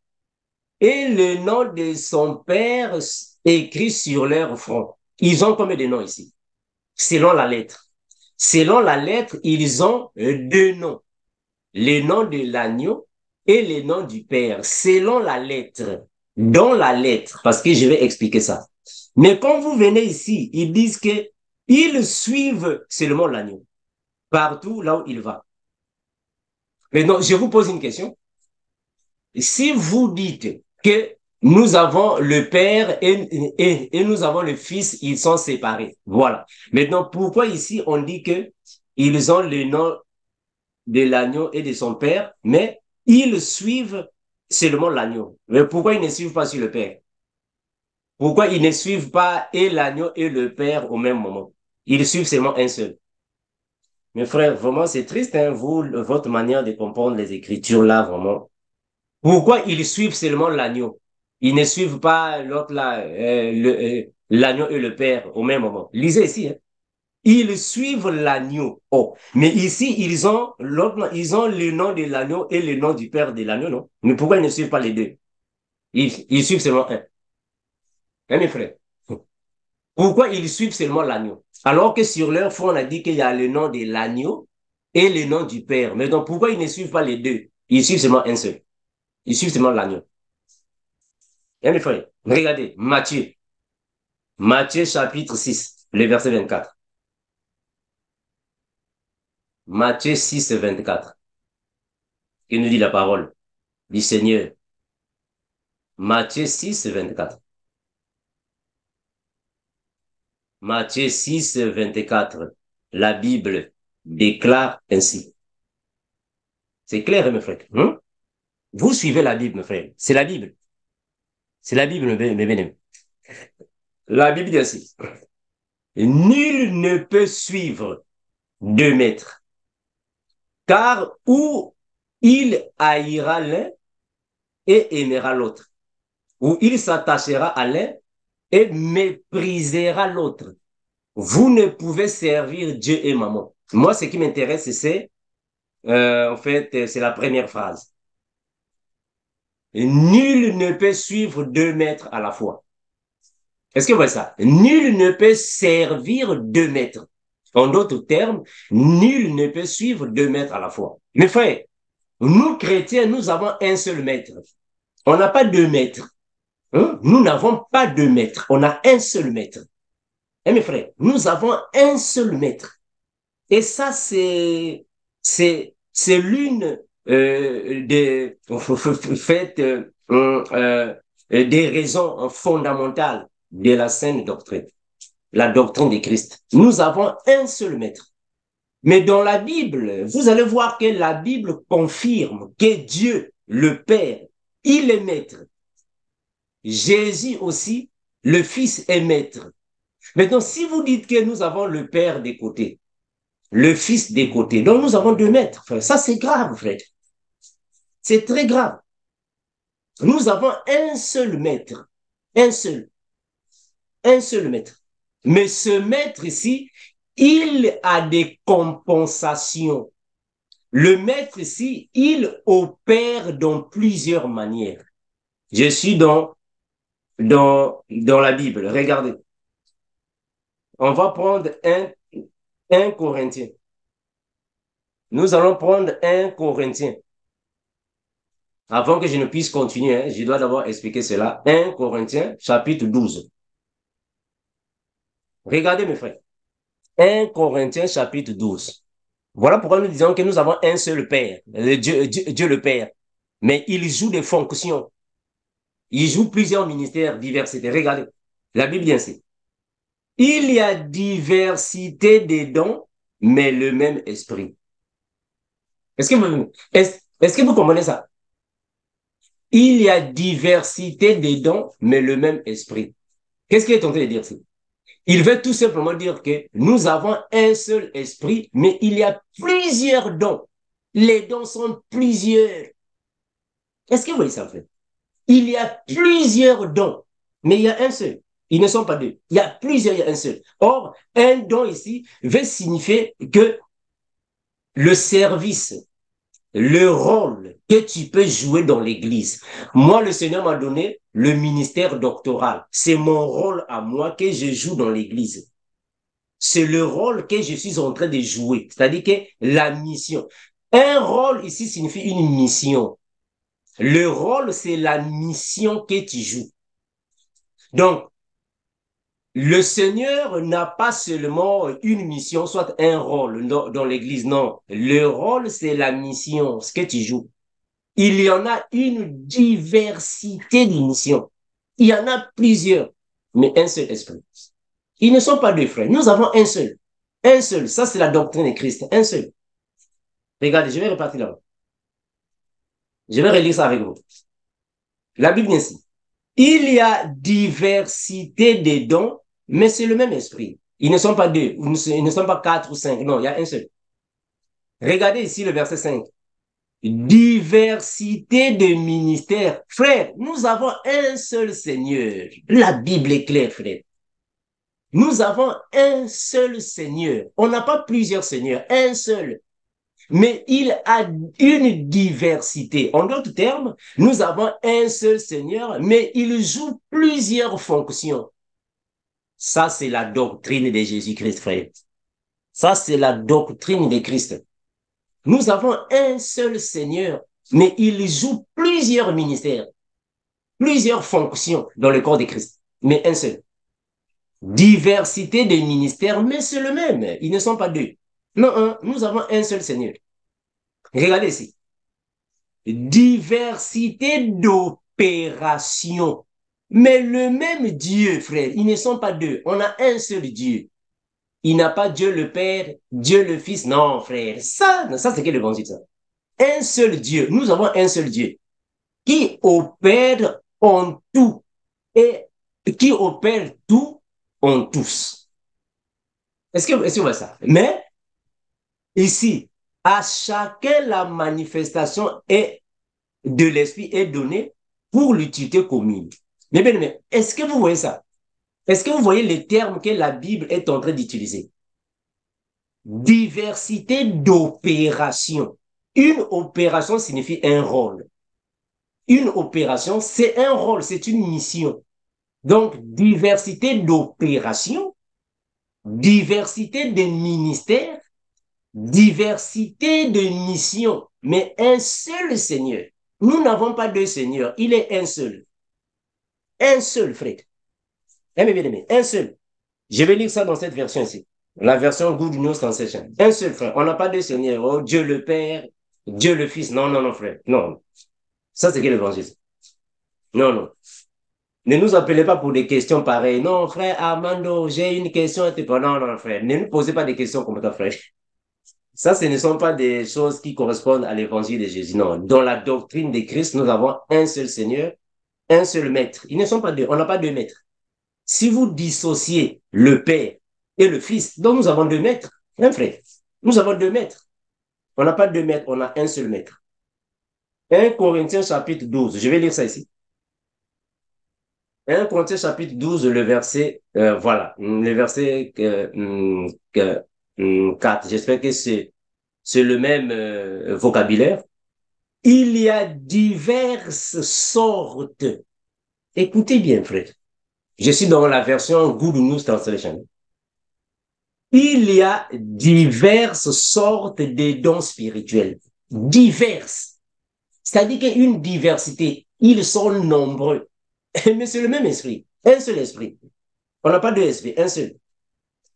et le nom de son père écrit sur leur front. Ils ont combien de noms ici? Selon la lettre. Selon la lettre, ils ont deux noms. Le nom de l'agneau et le nom du Père, selon la lettre, dans la lettre, parce que je vais expliquer ça. Mais quand vous venez ici, ils disent que ils suivent seulement l'agneau, partout là où il va. Maintenant, je vous pose une question. Si vous dites que nous avons le Père et nous avons le Fils, ils sont séparés. Voilà. Maintenant, pourquoi ici on dit que ils ont le nom de l'agneau et de son père, mais ils suivent seulement l'agneau. Mais pourquoi ils ne suivent pas sur le père? Pourquoi ils ne suivent pas et l'agneau et le père au même moment? Ils suivent seulement un seul. Mes frères, vraiment, c'est triste, hein, vous, votre manière de comprendre les Écritures là, vraiment. Pourquoi ils suivent seulement l'agneau? Ils ne suivent pas l'autre là, l'agneau et le père au même moment. Lisez ici, hein. Ils suivent l'agneau. Oh, mais ici, ils ont le nom de l'agneau et le nom du père de l'agneau, non? Mais pourquoi ils ne suivent pas les deux? Ils suivent seulement un. Hein, mes frères? Pourquoi ils suivent seulement l'agneau? Alors que sur leur front, on a dit qu'il y a le nom de l'agneau et le nom du père. Mais donc, pourquoi ils ne suivent pas les deux? Ils suivent seulement un seul. Ils suivent seulement l'agneau. Hein, mes frères? Regardez, Matthieu. Matthieu chapitre 6, le verset 24. Matthieu 6, 24. Il nous dit la parole du Seigneur. Matthieu 6, 24. Matthieu 6, 24. La Bible déclare ainsi. C'est clair, mes frères. Hein? Vous suivez la Bible, mes frères. C'est la Bible. C'est la Bible, mes bien-aimés. La Bible dit ainsi. Nul ne peut suivre deux maîtres, car ou il haïra l'un et aimera l'autre, ou il s'attachera à l'un et méprisera l'autre. Vous ne pouvez servir Dieu et maman. Moi, ce qui m'intéresse, c'est En fait, c'est la première phrase. Nul ne peut suivre 2 maîtres à la fois. Est-ce que vous voyez ça? Nul ne peut servir 2 maîtres. En d'autres termes, nul ne peut suivre 2 maîtres à la fois. Mes frères, nous chrétiens, nous avons un seul maître. On n'a pas 2 maîtres. Hein? Nous n'avons pas 2 maîtres. On a un seul maître. Hein, mes frères, nous avons un seul maître. Et ça, c'est l'une des, fait, des raisons fondamentales de la saine doctrine, la doctrine de Christ. Nous avons un seul maître. Mais dans la Bible, vous allez voir que la Bible confirme que Dieu, le Père, il est maître. Jésus aussi, le Fils est maître. Maintenant, si vous dites que nous avons le Père des côtés, le Fils des côtés, donc nous avons 2 maîtres, frère. Ça, c'est grave, frère. C'est très grave. Nous avons un seul maître. Un seul. Un seul maître. Mais ce maître ici, il a des compensations. Le maître ici, il opère dans plusieurs manières. Je suis dans la Bible. Regardez. On va prendre un Corinthien. Nous allons prendre un Corinthien. Avant que je ne puisse continuer, hein, je dois d'abord expliquer cela. 1 Corinthiens, chapitre 12. Regardez mes frères. 1 Corinthiens, chapitre 12. Voilà pourquoi nous disons que nous avons un seul Père, Dieu le Père. Mais il joue des fonctions. Il joue plusieurs ministères, diversité. Regardez, la Bible dit ainsi. Il y a diversité des dons, mais le même esprit. Est-ce que vous comprenez ça? Il y a diversité des dons, mais le même esprit. Qu'est-ce qu'il est en train de dire ici? Il veut tout simplement dire que nous avons un seul esprit, mais il y a plusieurs dons. Les dons sont plusieurs. Est-ce que vous voyez ça, en fait? Il y a plusieurs dons, mais il y a un seul. Ils ne sont pas 2. Il y a plusieurs, il y a un seul. Or, un don ici veut signifier que le service, le rôle que tu peux jouer dans l'Église. Moi, le Seigneur m'a donné le ministère doctoral. C'est mon rôle à moi que je joue dans l'Église. C'est le rôle que je suis en train de jouer. C'est-à-dire que la mission. Un rôle ici signifie une mission. Le rôle, c'est la mission que tu joues. Donc, le Seigneur n'a pas seulement une mission, soit un rôle dans l'Église. Non, le rôle, c'est la mission, ce que tu joues. Il y en a une diversité de missions. Il y en a plusieurs, mais un seul esprit. Ils ne sont pas 2 frères. Nous avons un seul. Un seul. Ça, c'est la doctrine de Christ. Un seul. Regardez, je vais repartir là-bas. Je vais relire ça avec vous. La Bible dit ainsi. Il y a diversité des dons, mais c'est le même esprit. Ils ne sont pas 2, ils ne sont pas 4 ou 5. Non, il y a un seul. Regardez ici le verset 5. Diversité de ministères. Frère, nous avons un seul Seigneur. La Bible est claire, frère. Nous avons un seul Seigneur. On n'a pas plusieurs seigneurs, un seul. Mais il a une diversité. En d'autres termes, nous avons un seul Seigneur, mais il joue plusieurs fonctions. Ça, c'est la doctrine de Jésus-Christ, frère. Ça, c'est la doctrine de Christ. Nous avons un seul Seigneur, mais il joue plusieurs ministères, plusieurs fonctions dans le corps de Christ, mais un seul. Diversité des ministères, mais c'est le même. Ils ne sont pas 2. Non, nous avons un seul Seigneur. Regardez ici. Diversité d'opérations. Mais le même Dieu, frère, ils ne sont pas 2. On a un seul Dieu. Il n'a pas Dieu le Père, Dieu le Fils. Non, frère. Ça c'est que l'évangile, ça. Un seul Dieu. Nous avons un seul Dieu qui opère en tout et qui opère tout en tous. Est-ce que vous voyez ça? Mais ici, à chacun, la manifestation de l'esprit est donnée pour l'utilité commune. Mais bien, mais est-ce que vous voyez ça? Est-ce que vous voyez les termes que la Bible est en train d'utiliser? Diversité d'opérations. Une opération signifie un rôle. Une opération, c'est un rôle, c'est une mission. Donc, diversité d'opérations, diversité de ministères, diversité de missions, mais un seul Seigneur. Nous n'avons pas deux seigneurs, il est un seul. Un seul, frère. Bien-aimé, un seul. Je vais lire ça dans cette version ici. La version Good News Translation. Un seul, frère. On n'a pas deux seigneurs. Oh, Dieu le Père, Dieu le Fils. Non, non, non, frère. Non. Ça, c'est quel évangile? Non, non. Ne nous appelez pas pour des questions pareilles. Non, frère Armando, j'ai une question à te poser. Non, non, frère. Ne nous posez pas des questions comme ça, frère. Ça, ce ne sont pas des choses qui correspondent à l'évangile de Jésus. Non. Dans la doctrine de Christ, nous avons un seul Seigneur, un seul maître. Ils ne sont pas deux. On n'a pas deux maîtres. Si vous dissociez le Père et le Fils, donc nous avons deux maîtres. Hein, frère? Nous avons deux maîtres. On n'a pas deux maîtres, on a un seul maître. 1 Corinthiens chapitre 12. Je vais lire ça ici. 1 Corinthiens chapitre 12, le verset, voilà, le verset 4. J'espère que c'est le même vocabulaire. Il y a diverses sortes. Écoutez bien, frère. Je suis dans la version Good News Translation. Il y a diverses sortes de dons spirituels. Diverses. C'est-à-dire qu'il y a une diversité. Ils sont nombreux. Mais c'est le même esprit. Un seul esprit. On n'a pas deux esprits, un seul.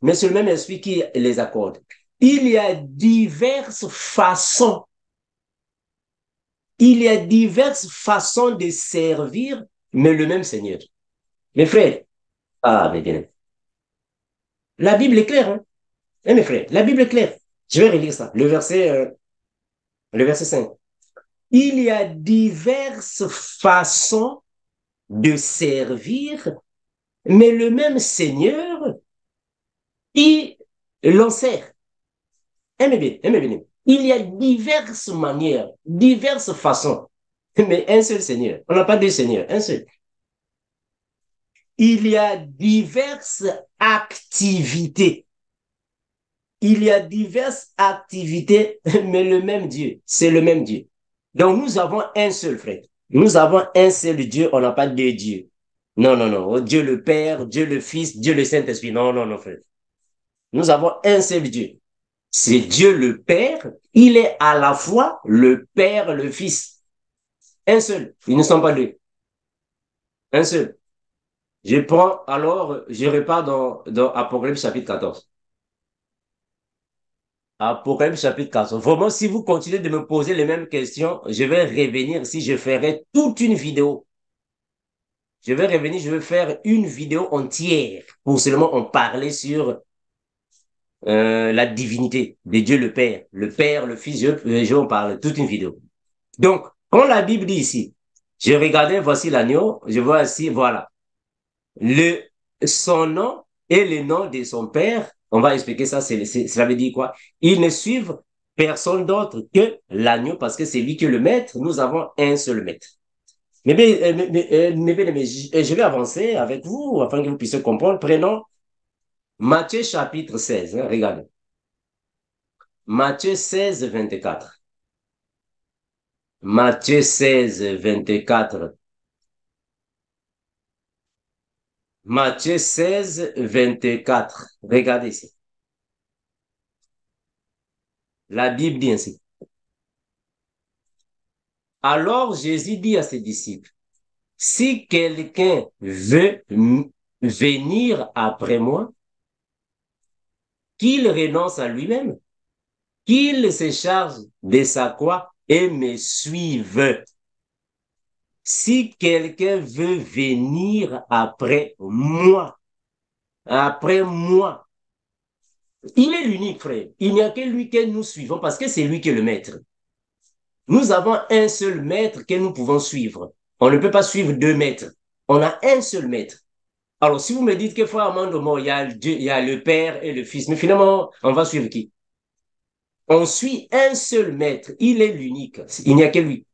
Mais c'est le même esprit qui les accorde. Il y a diverses façons. Il y a diverses façons de servir, mais le même Seigneur. Mes frères, mais bien. La Bible est claire, hein? Mes frères, la Bible est claire. Je vais relire ça. Le verset 5. Il y a diverses façons de servir, mais le même Seigneur qui l'en sert. Aimez bien, aimez bien. Il y a diverses manières, diverses façons, mais un seul Seigneur. On n'a pas deux seigneurs, un seul. Il y a diverses activités. Il y a diverses activités, mais le même Dieu, c'est le même Dieu. Donc nous avons un seul, frère. Nous avons un seul Dieu, on n'a pas deux dieux. Non, non, non. Dieu le Père, Dieu le Fils, Dieu le Saint-Esprit. Non, non, non, frère. Nous avons un seul Dieu. C'est Dieu le Père. Il est à la fois le Père, le Fils. Un seul. Ils ne sont pas deux. Un seul. Je prends alors, je repars dans Apocalypse chapitre 14. Apocalypse chapitre 14. Vraiment, si vous continuez de me poser les mêmes questions, je vais revenir si je ferai toute une vidéo. Je vais revenir, je vais faire une vidéo entière pour seulement en parler sur la divinité de Dieu le Père, le Fils, je vais en parler toute une vidéo. Donc, quand la Bible dit ici, je regardais, voici l'agneau, je vois ici, voilà, son nom et le nom de son père, on va expliquer ça, ça veut dire quoi? Ils ne suivent personne d'autre que l'agneau parce que c'est lui qui est le maître, nous avons un seul maître. Mais je vais avancer avec vous afin que vous puissiez comprendre. Prenons Matthieu chapitre 16, hein, regardez. Matthieu 16, 24. Matthieu 16, 24. Matthieu 16, 24. Regardez ici. La Bible dit ainsi. Alors Jésus dit à ses disciples, si quelqu'un veut venir après moi, qu'il renonce à lui-même, qu'il se charge de sa croix et me suive. Si quelqu'un veut venir après moi, il est l'unique, frère. Il n'y a que lui que nous suivons parce que c'est lui qui est le maître. Nous avons un seul maître que nous pouvons suivre. On ne peut pas suivre deux maîtres. On a un seul maître. Alors, si vous me dites que frère Armando, il y a Dieu, il y a le Père et le Fils, mais finalement, on va suivre qui? On suit un seul maître. Il est l'unique. Il n'y a que lui.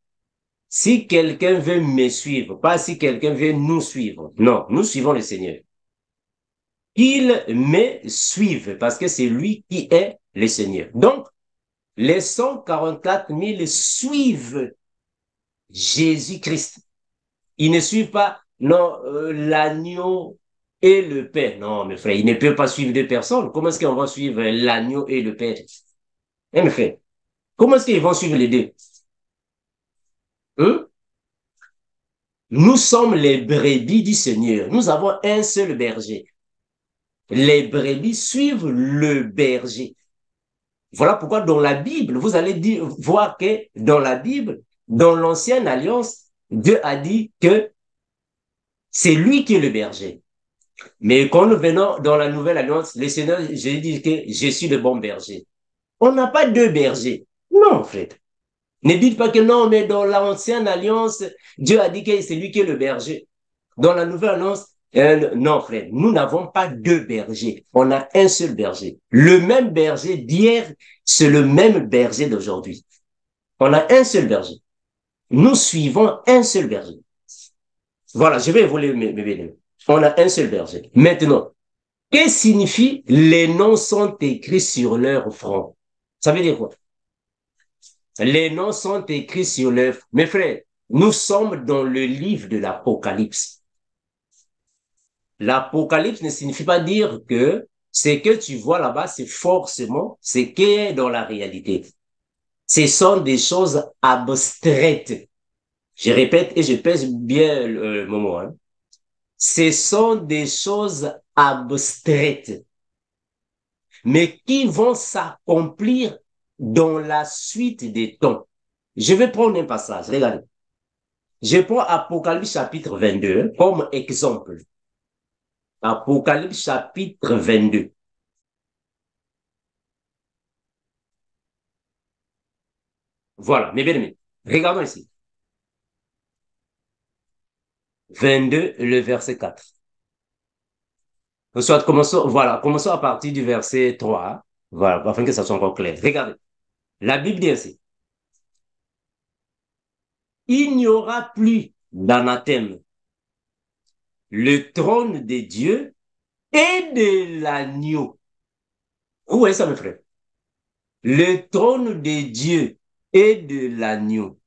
Si quelqu'un veut me suivre, pas si quelqu'un veut nous suivre. Non, nous suivons le Seigneur. Il me suive parce que c'est lui qui est le Seigneur. Donc, Les 144 000 suivent Jésus-Christ. Ils ne suivent pas, non, l'agneau et le Père. Non, mes frères, ils ne peuvent pas suivre deux personnes. Comment est-ce qu'on va suivre l'agneau et le Père? Mes frères, comment est-ce qu'ils vont suivre les deux? Hein? Nous sommes les brebis du Seigneur. Nous avons un seul berger. Les brebis suivent le berger. Voilà pourquoi dans la Bible, vous allez voir que dans la Bible, dans l'ancienne alliance, Dieu a dit que c'est lui qui est le berger. Mais quand nous venons dans la nouvelle alliance, le Seigneur, j'ai dit que je suis le bon berger. On n'a pas deux bergers. Non, frère. Ne dites pas que non, mais dans l'ancienne alliance, Dieu a dit que c'est lui qui est le berger. Dans la nouvelle alliance, non, frère, nous n'avons pas deux bergers. On a un seul berger. Le même berger d'hier, c'est le même berger d'aujourd'hui. On a un seul berger. Nous suivons un seul berger. Voilà, je vais évoluer mes bénévoles. On a un seul berger. Maintenant, que signifie les noms sont écrits sur leur front? Ça veut dire quoi? Les noms sont écrits sur leur front. Mes frères, nous sommes dans le livre de l'Apocalypse. L'Apocalypse ne signifie pas dire que ce que tu vois là-bas, c'est forcément ce qui est dans la réalité. Ce sont des choses abstraites. Je répète et je pèse bien le moment. Hein. Ce sont des choses abstraites, mais qui vont s'accomplir dans la suite des temps. Je vais prendre un passage, regardez. Je prends Apocalypse chapitre 22 comme exemple. Apocalypse chapitre 22. Voilà, mes bien-aimés, regardons ici. 22, le verset 4. Soit commençons, voilà, commençons à partir du verset 3. Voilà, afin que ça soit encore clair. Regardez, la Bible dit ainsi. Il n'y aura plus d'anathème. Le trône de Dieu et de l'agneau. Où est ça, mes frères? Le trône de Dieu et de l'agneau.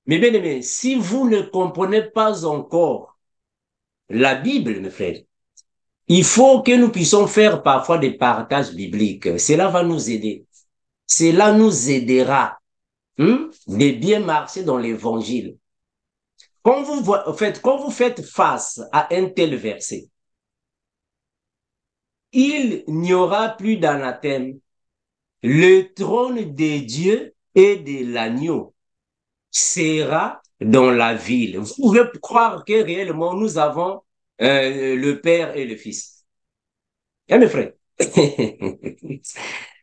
Mais bien aimé, si vous ne comprenez pas encore la Bible, mes frères, il faut que nous puissions faire parfois des partages bibliques. Cela va nous aider. Cela nous aidera de bien marcher dans l'évangile. Quand vous faites face à un tel verset, il n'y aura plus d'anathème. Le trône de Dieu et de l'agneau sera dans la ville. Vous pouvez croire que réellement nous avons le Père et le Fils. Hein, mes frères?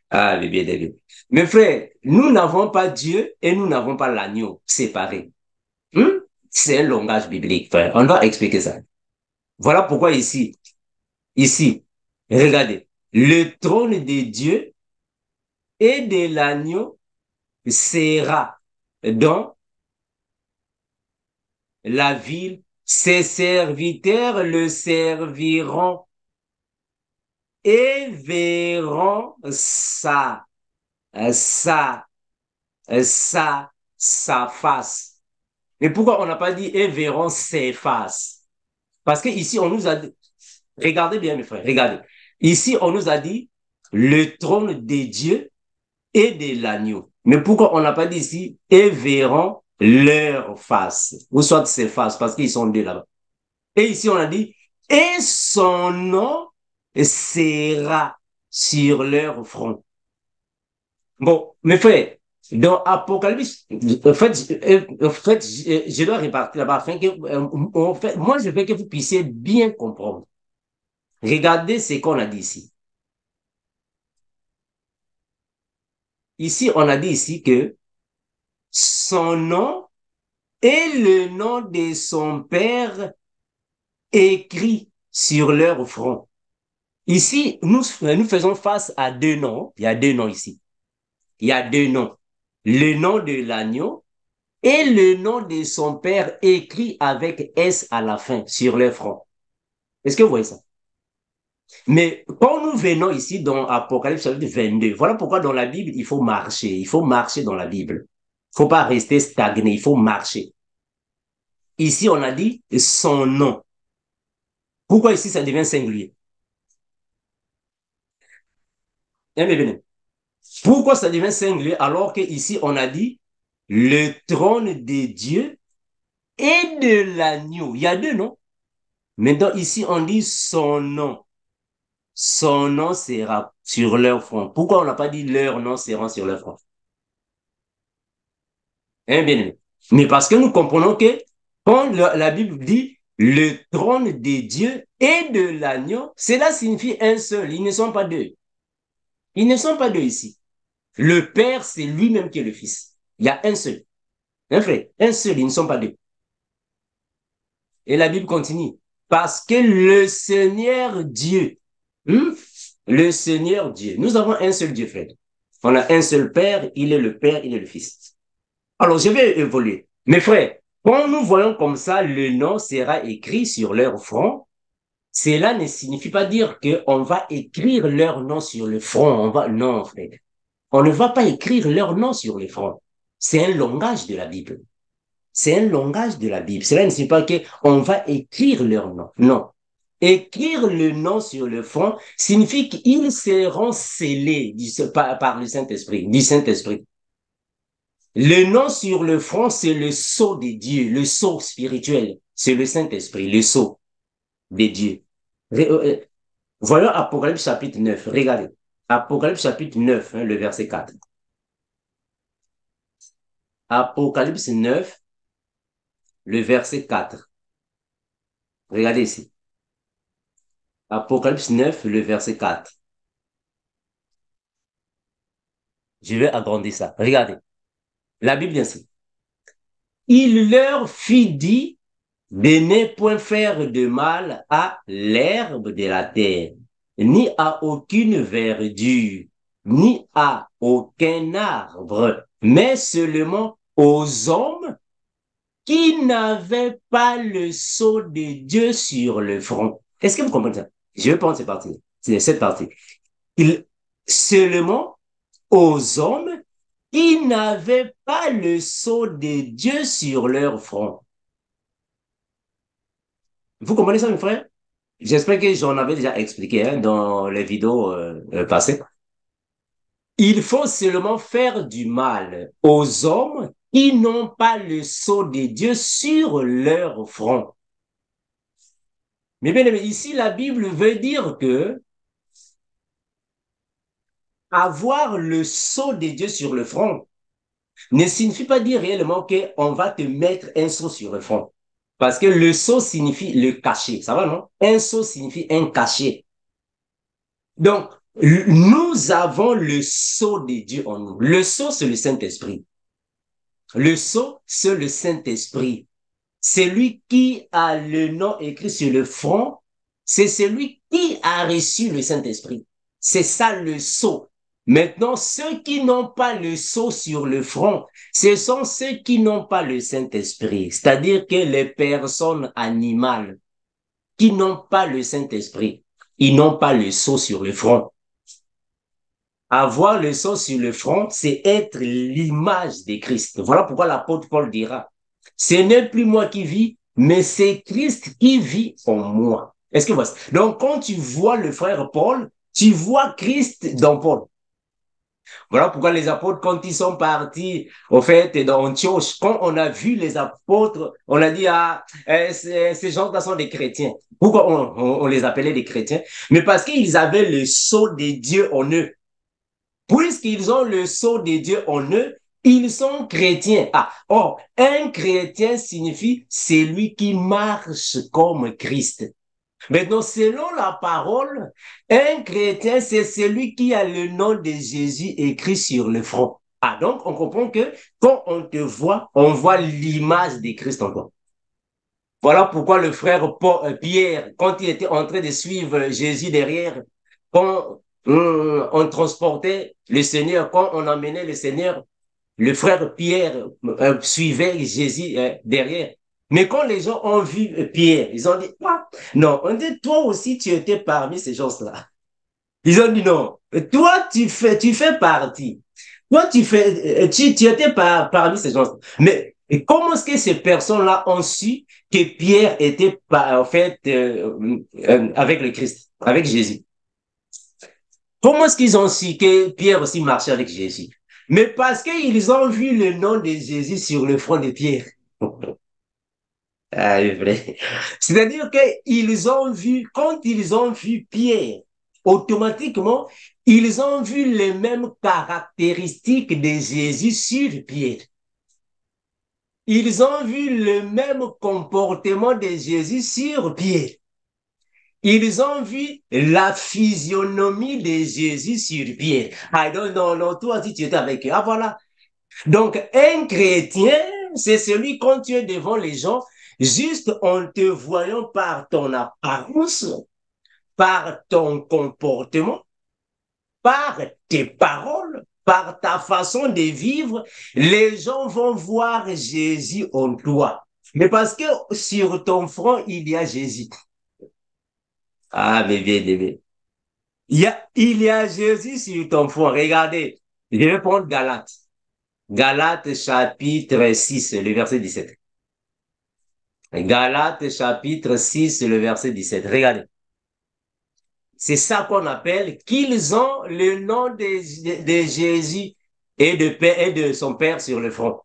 Ah, les bien aimés. Mes frères, nous n'avons pas Dieu et nous n'avons pas l'agneau séparés. C'est un langage biblique, frère. On doit expliquer ça. Voilà pourquoi ici, regardez, le trône de Dieu et de l'agneau sera dans la ville. Ses serviteurs le serviront et verront sa, sa face. Mais pourquoi on n'a pas dit et verront ses faces? Parce que ici, on nous a dit, regardez bien mes frères, regardez. Ici, on nous a dit le trône de Dieu et de l'agneau. Mais pourquoi on n'a pas dit ici et verront leur face, ou soit ses faces, parce qu'ils sont deux là-bas. Et ici, on a dit et son nom sera sur leur front. Bon, mes frères, dans Apocalypse, en fait, je dois répartir là-bas afin que, moi, je veux que vous puissiez bien comprendre. Regardez ce qu'on a dit ici. Ici, on a dit ici que son nom et le nom de son père écrit sur leur front. Ici, nous faisons face à deux noms. Il y a deux noms ici. Il y a deux noms. Le nom de l'agneau et le nom de son père écrit avec S à la fin sur leur front. Est-ce que vous voyez ça? Mais quand nous venons ici dans Apocalypse chapitre 22, voilà pourquoi dans la Bible, il faut marcher. Il faut marcher dans la Bible. Il ne faut pas rester stagné, il faut marcher. Ici, on a dit son nom. Pourquoi ici, ça devient singulier? Pourquoi ça devient singulier alors qu'ici, on a dit le trône de Dieu et de l'agneau? Il y a deux noms. Maintenant, ici, on dit son nom. Son nom sera sur leur front. Pourquoi on n'a pas dit leur nom sera sur leur front? Bien aimé. Mais parce que nous comprenons que quand la Bible dit le trône de Dieu et de l'agneau, cela signifie un seul. Ils ne sont pas deux. Ils ne sont pas deux ici. Le Père, c'est lui-même qui est le Fils. Il y a un seul. Un frère, un seul, ils ne sont pas deux. Et la Bible continue. Parce que le Seigneur Dieu, le Seigneur Dieu, nous avons un seul Dieu, frère. On a un seul Père, il est le Père, il est le Fils. Alors, je vais évoluer. Mes frères, quand nous voyons comme ça, le nom sera écrit sur leur front, cela ne signifie pas dire qu'on va écrire leur nom sur le front. Non, frère. On ne va pas écrire leur nom sur le front. C'est un langage de la Bible. C'est un langage de la Bible. Cela ne signifie pas qu'on va écrire leur nom. Non. Écrire le nom sur le front signifie qu'ils seront scellés par le Saint-Esprit, du Saint-Esprit. Le nom sur le front, c'est le sceau de Dieu, le sceau spirituel. C'est le Saint-Esprit, le sceau de Dieu. Voyons Apocalypse chapitre 9. Regardez. Apocalypse chapitre 9, le verset 4. Apocalypse 9, le verset 4. Regardez ici. Apocalypse 9, le verset 4. Je vais agrandir ça. Regardez. La Bible dit ainsi. Il leur fit dit de ne point faire de mal à l'herbe de la terre, ni à aucune verdure, ni à aucun arbre, mais seulement aux hommes qui n'avaient pas le sceau de Dieu sur le front. Est-ce que vous comprenez ça? Je vais prendre cette partie. C'est cette partie. Seulement aux hommes qui n'avaient pas le sceau de Dieu sur leur front. Vous comprenez ça, mes frères? J'espère que j'en avais déjà expliqué dans les vidéos passées. Il faut seulement faire du mal aux hommes qui n'ont pas le sceau de Dieu sur leur front. Mais bien aimé, ici, la Bible veut dire que avoir le sceau de Dieu sur le front ne signifie pas dire réellement qu'on va te mettre un sceau sur le front. Parce que le sceau signifie le cachet. Ça va, non? Un sceau signifie un cachet. Donc, nous avons le sceau de Dieu en nous. Le sceau, c'est le Saint-Esprit. Le sceau, c'est le Saint-Esprit. Celui qui a le nom écrit sur le front, c'est celui qui a reçu le Saint-Esprit. C'est ça le sceau. Maintenant, ceux qui n'ont pas le sceau sur le front, ce sont ceux qui n'ont pas le Saint-Esprit, c'est-à-dire que les personnes animales qui n'ont pas le Saint-Esprit, ils n'ont pas le sceau sur le front. Avoir le sceau sur le front, c'est être l'image de Christ. Voilà pourquoi l'apôtre Paul dira, ce n'est plus moi qui vis, mais c'est Christ qui vit en moi. Est-ce que vous voyez? Donc, quand tu vois le frère Paul, tu vois Christ dans Paul. Voilà pourquoi les apôtres, quand ils sont partis, au fait, dans Antioche, quand on a vu les apôtres, on a dit, ces gens-là sont des chrétiens. Pourquoi on les appelait des chrétiens? Mais parce qu'ils avaient le sceau de Dieu en eux. Puisqu'ils ont le sceau de Dieu en eux, ils sont chrétiens. Un chrétien signifie celui qui marche comme Christ. Maintenant, selon la parole, un chrétien, c'est celui qui a le nom de Jésus écrit sur le front. Donc on comprend que quand on te voit, on voit l'image de Christ en toi. Voilà pourquoi le frère Pierre, quand il était en train de suivre Jésus derrière, quand on transportait le Seigneur, quand on emmenait le Seigneur, le frère Pierre suivait Jésus derrière. Mais quand les gens ont vu Pierre, ils ont dit, ah, non, on dit, toi aussi, tu étais parmi ces gens-là. Ils ont dit non. Toi, tu fais partie. Toi, tu étais parmi ces gens. Mais comment est-ce que ces personnes-là ont su que Pierre était en fait avec le Christ, avec Jésus? Comment est-ce qu'ils ont su que Pierre aussi marchait avec Jésus? Mais parce qu'ils ont vu le nom de Jésus sur le front de Pierre. Ah, c'est vrai. C'est-à-dire qu'ils ont vu, quand ils ont vu Pierre, automatiquement, ils ont vu les mêmes caractéristiques de Jésus sur Pierre. Ils ont vu le même comportement de Jésus sur Pierre. Ils ont vu la physionomie de Jésus sur Pierre. Ah, non, non, toi aussi tu étais avec eux. Ah, voilà. Donc, un chrétien, c'est celui quand tu es devant les gens, juste en te voyant par ton apparence, par ton comportement, par tes paroles, par ta façon de vivre, les gens vont voir Jésus en toi. Mais parce que sur ton front, il y a Jésus. Ah, mais bien aimé. Il y a Jésus sur ton front. Regardez, je vais prendre Galates. Galates chapitre 6, le verset 17. Galates chapitre 6, le verset 17. Regardez. C'est ça qu'on appelle qu'ils ont le nom de Jésus et de son Père sur le front.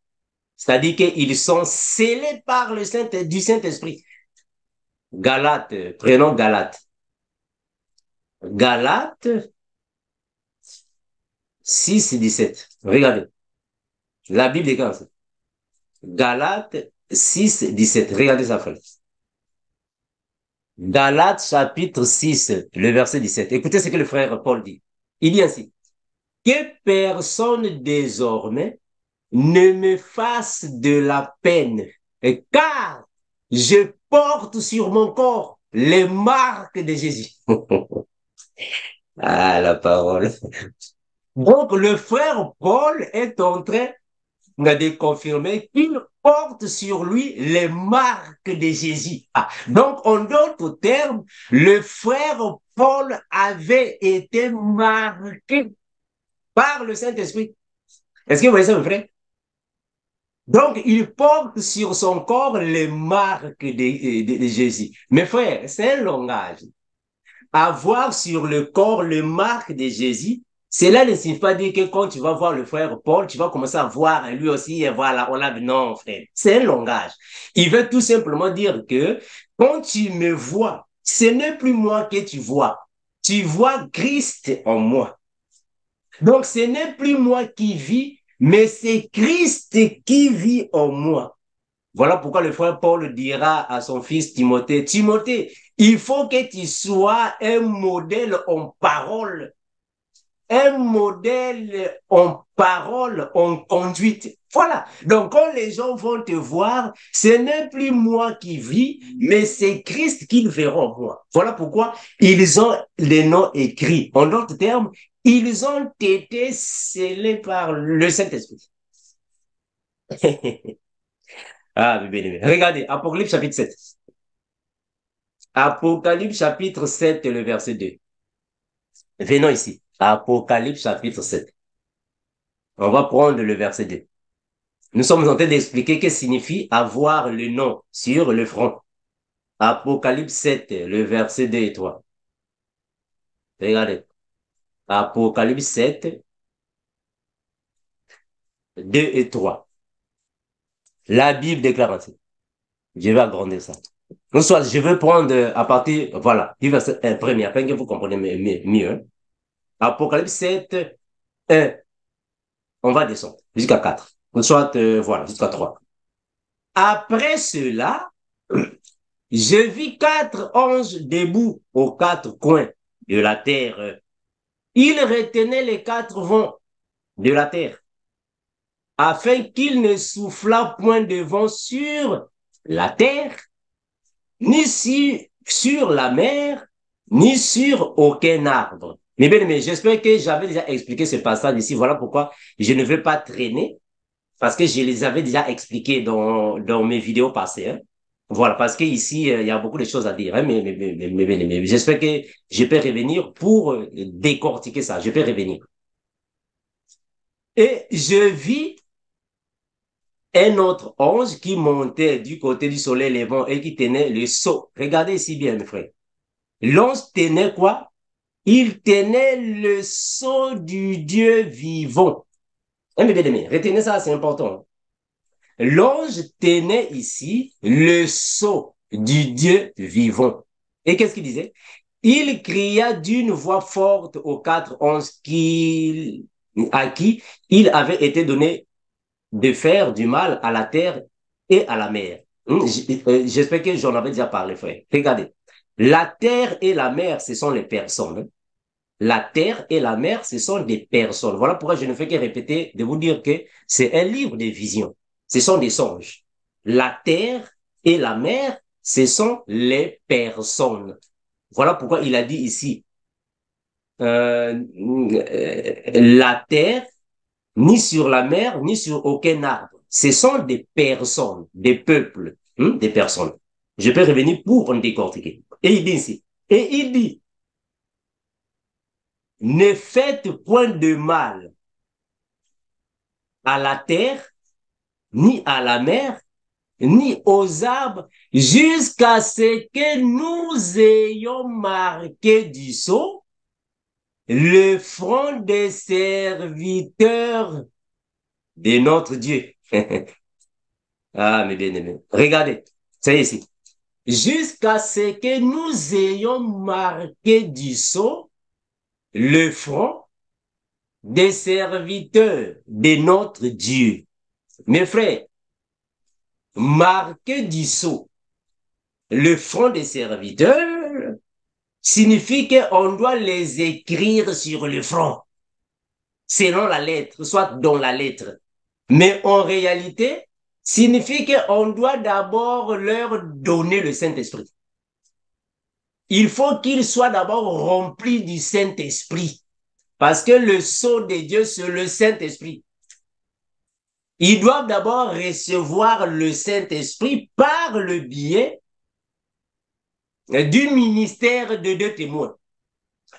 C'est-à-dire qu'ils sont scellés par du Saint-Esprit. Galates, prenons Galates. Galates 6, 17. Regardez. La Bible est comme ça. Galates 6, 17. Regardez ça, frère. Galates chapitre 6, le verset 17. Écoutez ce que le frère Paul dit. Il dit ainsi, que personne désormais ne me fasse de la peine, car je porte sur mon corps les marques de Jésus. Ah, la parole. Donc, le frère Paul est en train de confirmer qu'il porte sur lui les marques de Jésus. Ah, donc, en d'autres termes, le frère Paul avait été marqué par le Saint-Esprit. Est-ce que vous voyez ça, mon frère? Donc, il porte sur son corps les marques de Jésus. Mes frères, c'est un langage. Avoir sur le corps les marques de Jésus, cela ne signifie pas dire que quand tu vas voir le frère Paul, tu vas commencer à voir lui aussi, et voilà, on a vu, non, frère. C'est un langage. Il veut tout simplement dire que quand tu me vois, ce n'est plus moi que tu vois Christ en moi. Donc, ce n'est plus moi qui vis, mais c'est Christ qui vit en moi. Voilà pourquoi le frère Paul dira à son fils Timothée, Timothée, il faut que tu sois un modèle en parole, un modèle en parole, en conduite. Voilà. Donc, quand les gens vont te voir, ce n'est plus moi qui vis, mais c'est Christ qu'ils verront en moi. Voilà pourquoi ils ont les noms écrits. En d'autres termes, ils ont été scellés par le Saint-Esprit. Ah, bien aimé. Regardez, Apocalypse chapitre 7. Apocalypse chapitre 7, le verset 2. Venons ici. Apocalypse chapitre 7. On va prendre le verset 2. Nous sommes en train d'expliquer ce que signifie avoir le nom sur le front. Apocalypse 7, le verset 2 et 3. Regardez. Apocalypse 7, 2 et 3. La Bible déclare ainsi. Je vais agrandir ça. Donc, soit je veux prendre à partir, voilà, du verset 1 premier, afin que vous compreniez mieux. Hein. Apocalypse 7, 1. On va descendre jusqu'à 4. Soit, voilà, jusqu'à 3. Après cela, je vis 4 anges debout aux 4 coins de la terre. Ils retenaient les 4 vents de la terre, afin qu'il ne soufflât point de vent sur la terre, ni sur la mer, ni sur aucun arbre. Mais bien aimé, j'espère que j'avais déjà expliqué ce passage ici. Voilà pourquoi je ne veux pas traîner, parce que je les avais déjà expliqués dans mes vidéos passées. Hein. Voilà, parce qu'ici, il y a beaucoup de choses à dire, hein, mais j'espère que je peux revenir pour décortiquer ça. Je peux revenir. Et je vis un autre ange qui montait du côté du soleil levant et qui tenait le sceau. Regardez ici bien, mes frères. L'ange tenait quoi? Il tenait le sceau du Dieu vivant. Mes bien-aimés, retenez ça, c'est important. L'ange tenait ici le sceau du Dieu vivant. Et qu'est-ce qu'il disait? Il cria d'une voix forte aux quatre anges à qui il avait été donné de faire du mal à la terre et à la mer. J'espère que j'en avais déjà parlé, frère. Regardez. La terre et la mer, ce sont les personnes. La terre et la mer, ce sont des personnes. Voilà pourquoi je ne fais que répéter de vous dire que c'est un livre de visions. Ce sont des songes. La terre et la mer, ce sont les personnes. Voilà pourquoi il a dit ici, la terre, ni sur la mer, ni sur aucun arbre. Ce sont des personnes, des peuples, des personnes. Je peux revenir pour en décortiquer. Et il dit ici, et il dit, ne faites point de mal à la terre, ni à la mer, ni aux arbres, jusqu'à ce que nous ayons marqué du sceau le front des serviteurs de notre Dieu. Ah, mes bien-aimés. Regardez, c'est ici. Jusqu'à ce que nous ayons marqué du sceau le front des serviteurs de notre Dieu. Mes frères, marquer du sceau le front des serviteurs signifie qu'on doit les écrire sur le front, selon la lettre, soit dans la lettre. Mais en réalité, signifie qu'on doit d'abord leur donner le Saint-Esprit. Il faut qu'ils soient d'abord remplis du Saint-Esprit. Parce que le sceau de Dieu, c'est le Saint-Esprit. Ils doivent d'abord recevoir le Saint-Esprit par le biais du ministère de deux témoins.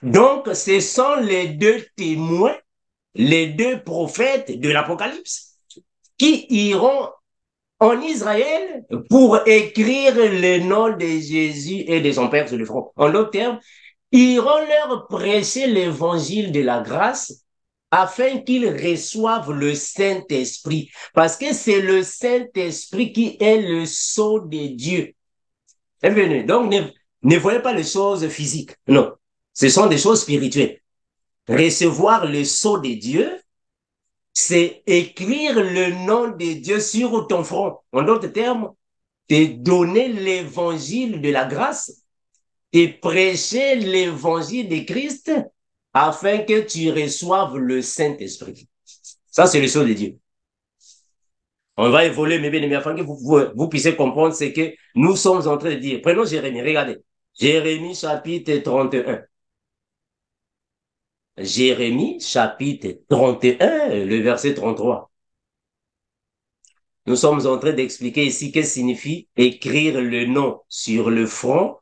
Donc, ce sont les deux témoins, les deux prophètes de l'Apocalypse, qui iront en Israël pour écrire le nom de Jésus et de son Père sur le front. En d'autres termes, ils iront leur prêcher l'évangile de la grâce afin qu'ils reçoivent le Saint-Esprit. Parce que c'est le Saint-Esprit qui est le sceau de Dieu. Donc, ne voyez pas les choses physiques. Non. Ce sont des choses spirituelles. Recevoir le sceau de Dieu, c'est écrire le nom de Dieu sur ton front. En d'autres termes, te donner l'évangile de la grâce, te prêcher l'évangile de Christ afin que tu reçoives le Saint-Esprit. Ça, c'est le sceau de Dieu. On va évoluer, mes bien-aimés, afin que vous puissiez comprendre ce que nous sommes en train de dire. Prenons Jérémie, regardez. Jérémie chapitre 31. Jérémie chapitre 31, le verset 33. Nous sommes en train d'expliquer ici qu'est-ce que signifie écrire le nom sur le front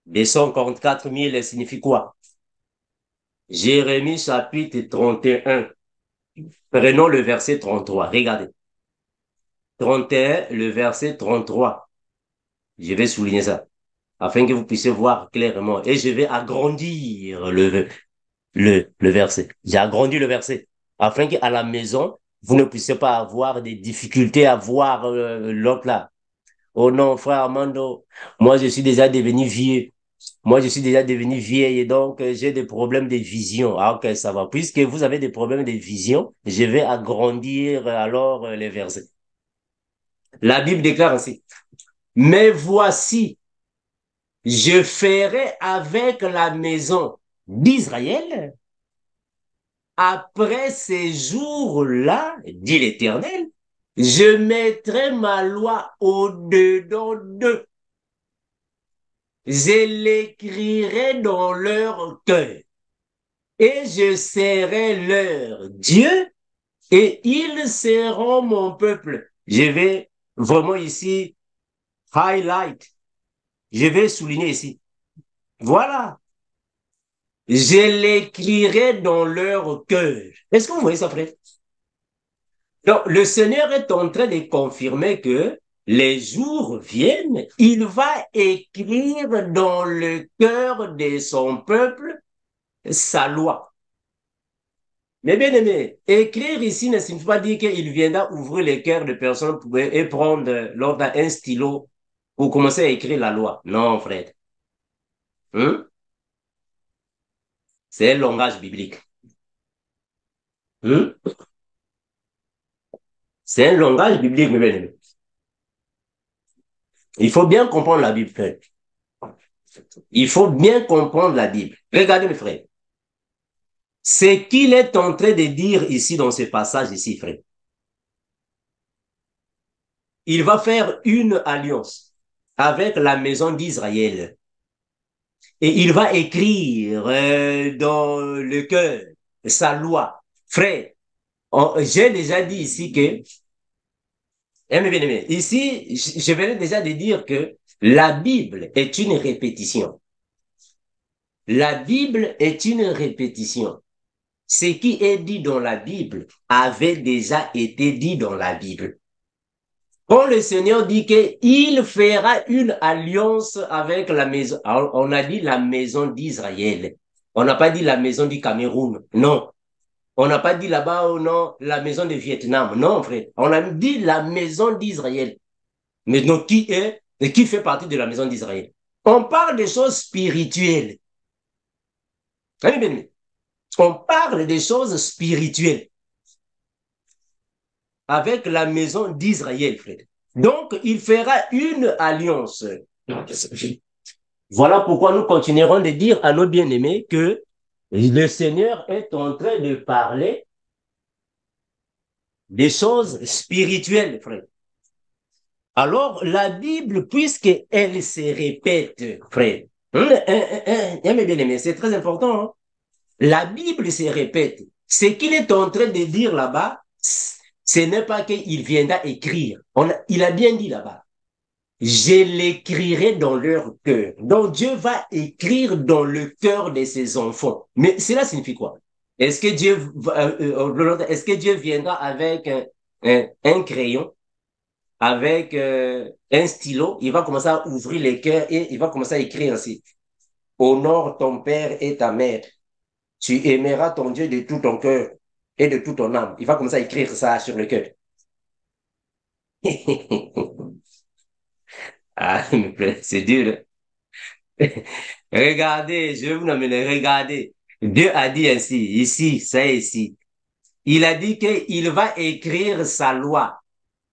des 144 000 signifie quoi? Jérémie chapitre 31. Prenons le verset 33. Regardez. 31, le verset 33. Je vais souligner ça afin que vous puissiez voir clairement. Et je vais agrandir le verset. J'ai agrandi le verset afin qu'à la maison, vous ne puissiez pas avoir des difficultés à voir l'autre là. Oh non, frère Armando, moi je suis déjà devenu vieux. Moi je suis déjà devenu vieille et donc j'ai des problèmes de vision. Ah ok, ça va. Puisque vous avez des problèmes de vision, je vais agrandir alors les versets. La Bible déclare ainsi. Mais voici, je ferai avec la maison d'Israël après ces jours-là, dit l'Éternel, je mettrai ma loi au-dedans d'eux. Je l'écrirai dans leur cœur et je serai leur Dieu et ils seront mon peuple. Je vais vraiment ici highlight. Je vais souligner ici. Voilà. Je l'écrirai dans leur cœur. Est-ce que vous voyez ça, frère? Donc, le Seigneur est en train de confirmer que les jours viennent, il va écrire dans le cœur de son peuple sa loi. Mais bien aimé, écrire ici ne signifie pas dire qu'il viendra ouvrir les cœurs de personnes et prendre un stylo pour commencer à écrire la loi. Non, frère. Hein? C'est un langage biblique. Hein? C'est un langage biblique, mes bien aimés. Il faut bien comprendre la Bible, frère. Il faut bien comprendre la Bible. Regardez, mes frères. Ce qu'il est en train de dire ici dans ce passage ici, frère. Il va faire une alliance avec la maison d'Israël. Et il va écrire dans le cœur sa loi. Frère, j'ai déjà dit ici que, bien aimé, ici, je venais déjà de dire que la Bible est une répétition. La Bible est une répétition. Ce qui est dit dans la Bible avait déjà été dit dans la Bible. Quand le Seigneur dit qu'il fera une alliance avec la maison, on a dit la maison d'Israël. On n'a pas dit la maison du Cameroun. Non. On n'a pas dit là-bas, oh non, la maison du Vietnam. Non, frère. On a dit la maison d'Israël. Mais donc, qui fait partie de la maison d'Israël? On parle des choses spirituelles. On parle des choses spirituelles avec la maison d'Israël, frère. Donc, il fera une alliance. Voilà pourquoi nous continuerons de dire à nos bien-aimés que le Seigneur est en train de parler des choses spirituelles, frère. Alors, la Bible, puisqu'elle se répète, frère, mes bien-aimés, c'est très important. Hein? La Bible se répète. Ce qu'il est en train de dire là-bas, ce n'est pas qu'il viendra écrire. Il a bien dit là-bas. Je l'écrirai dans leur cœur. Donc Dieu va écrire dans le cœur de ses enfants. Mais cela signifie quoi? Est-ce que Dieu viendra avec un crayon, avec un stylo, il va commencer à ouvrir les cœurs et il va commencer à écrire ainsi. Honore ton père et ta mère. Tu aimeras ton Dieu de tout ton cœur et de toute ton âme. Il va commencer à écrire ça sur le cœur. Ah, c'est dur. Regardez, je vais vous amener, regardez. Dieu a dit ainsi, ici, c'est ici. Il a dit qu'il va écrire sa loi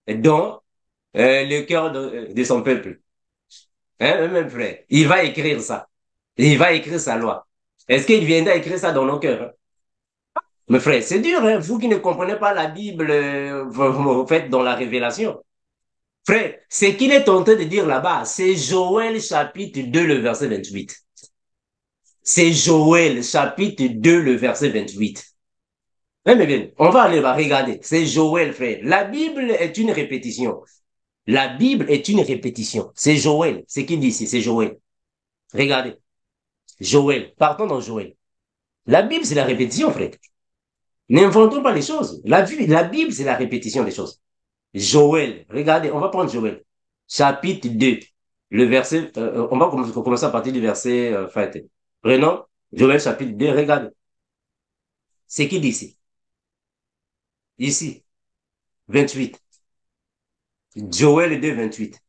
dans le cœur de son peuple. Hein, même frère. Il va écrire ça. Il va écrire sa loi. Est-ce qu'il viendra écrire ça dans nos cœurs? Hein? Mais frère, c'est dur, hein? Vous qui ne comprenez pas la Bible, vous faites dans la révélation. Frère, ce qu'il est en train de dire là-bas, c'est Joël chapitre 2, le verset 28. C'est Joël chapitre 2, le verset 28. Mais bien, on va aller regarder. C'est Joël, frère. La Bible est une répétition. La Bible est une répétition. C'est Joël. C'est qui dit ici? C'est Joël. Regardez. Joël. Partons dans Joël. La Bible, c'est la répétition, frère. N'inventons pas les choses. La Bible, c'est la répétition des choses. Joël. Regardez, on va prendre Joël. Chapitre 2. Le verset, on va commencer à partir du verset 20. Prenons Joël chapitre 2, regardez. C'est qui dit ici? Ici, 28. Joël 2, 28.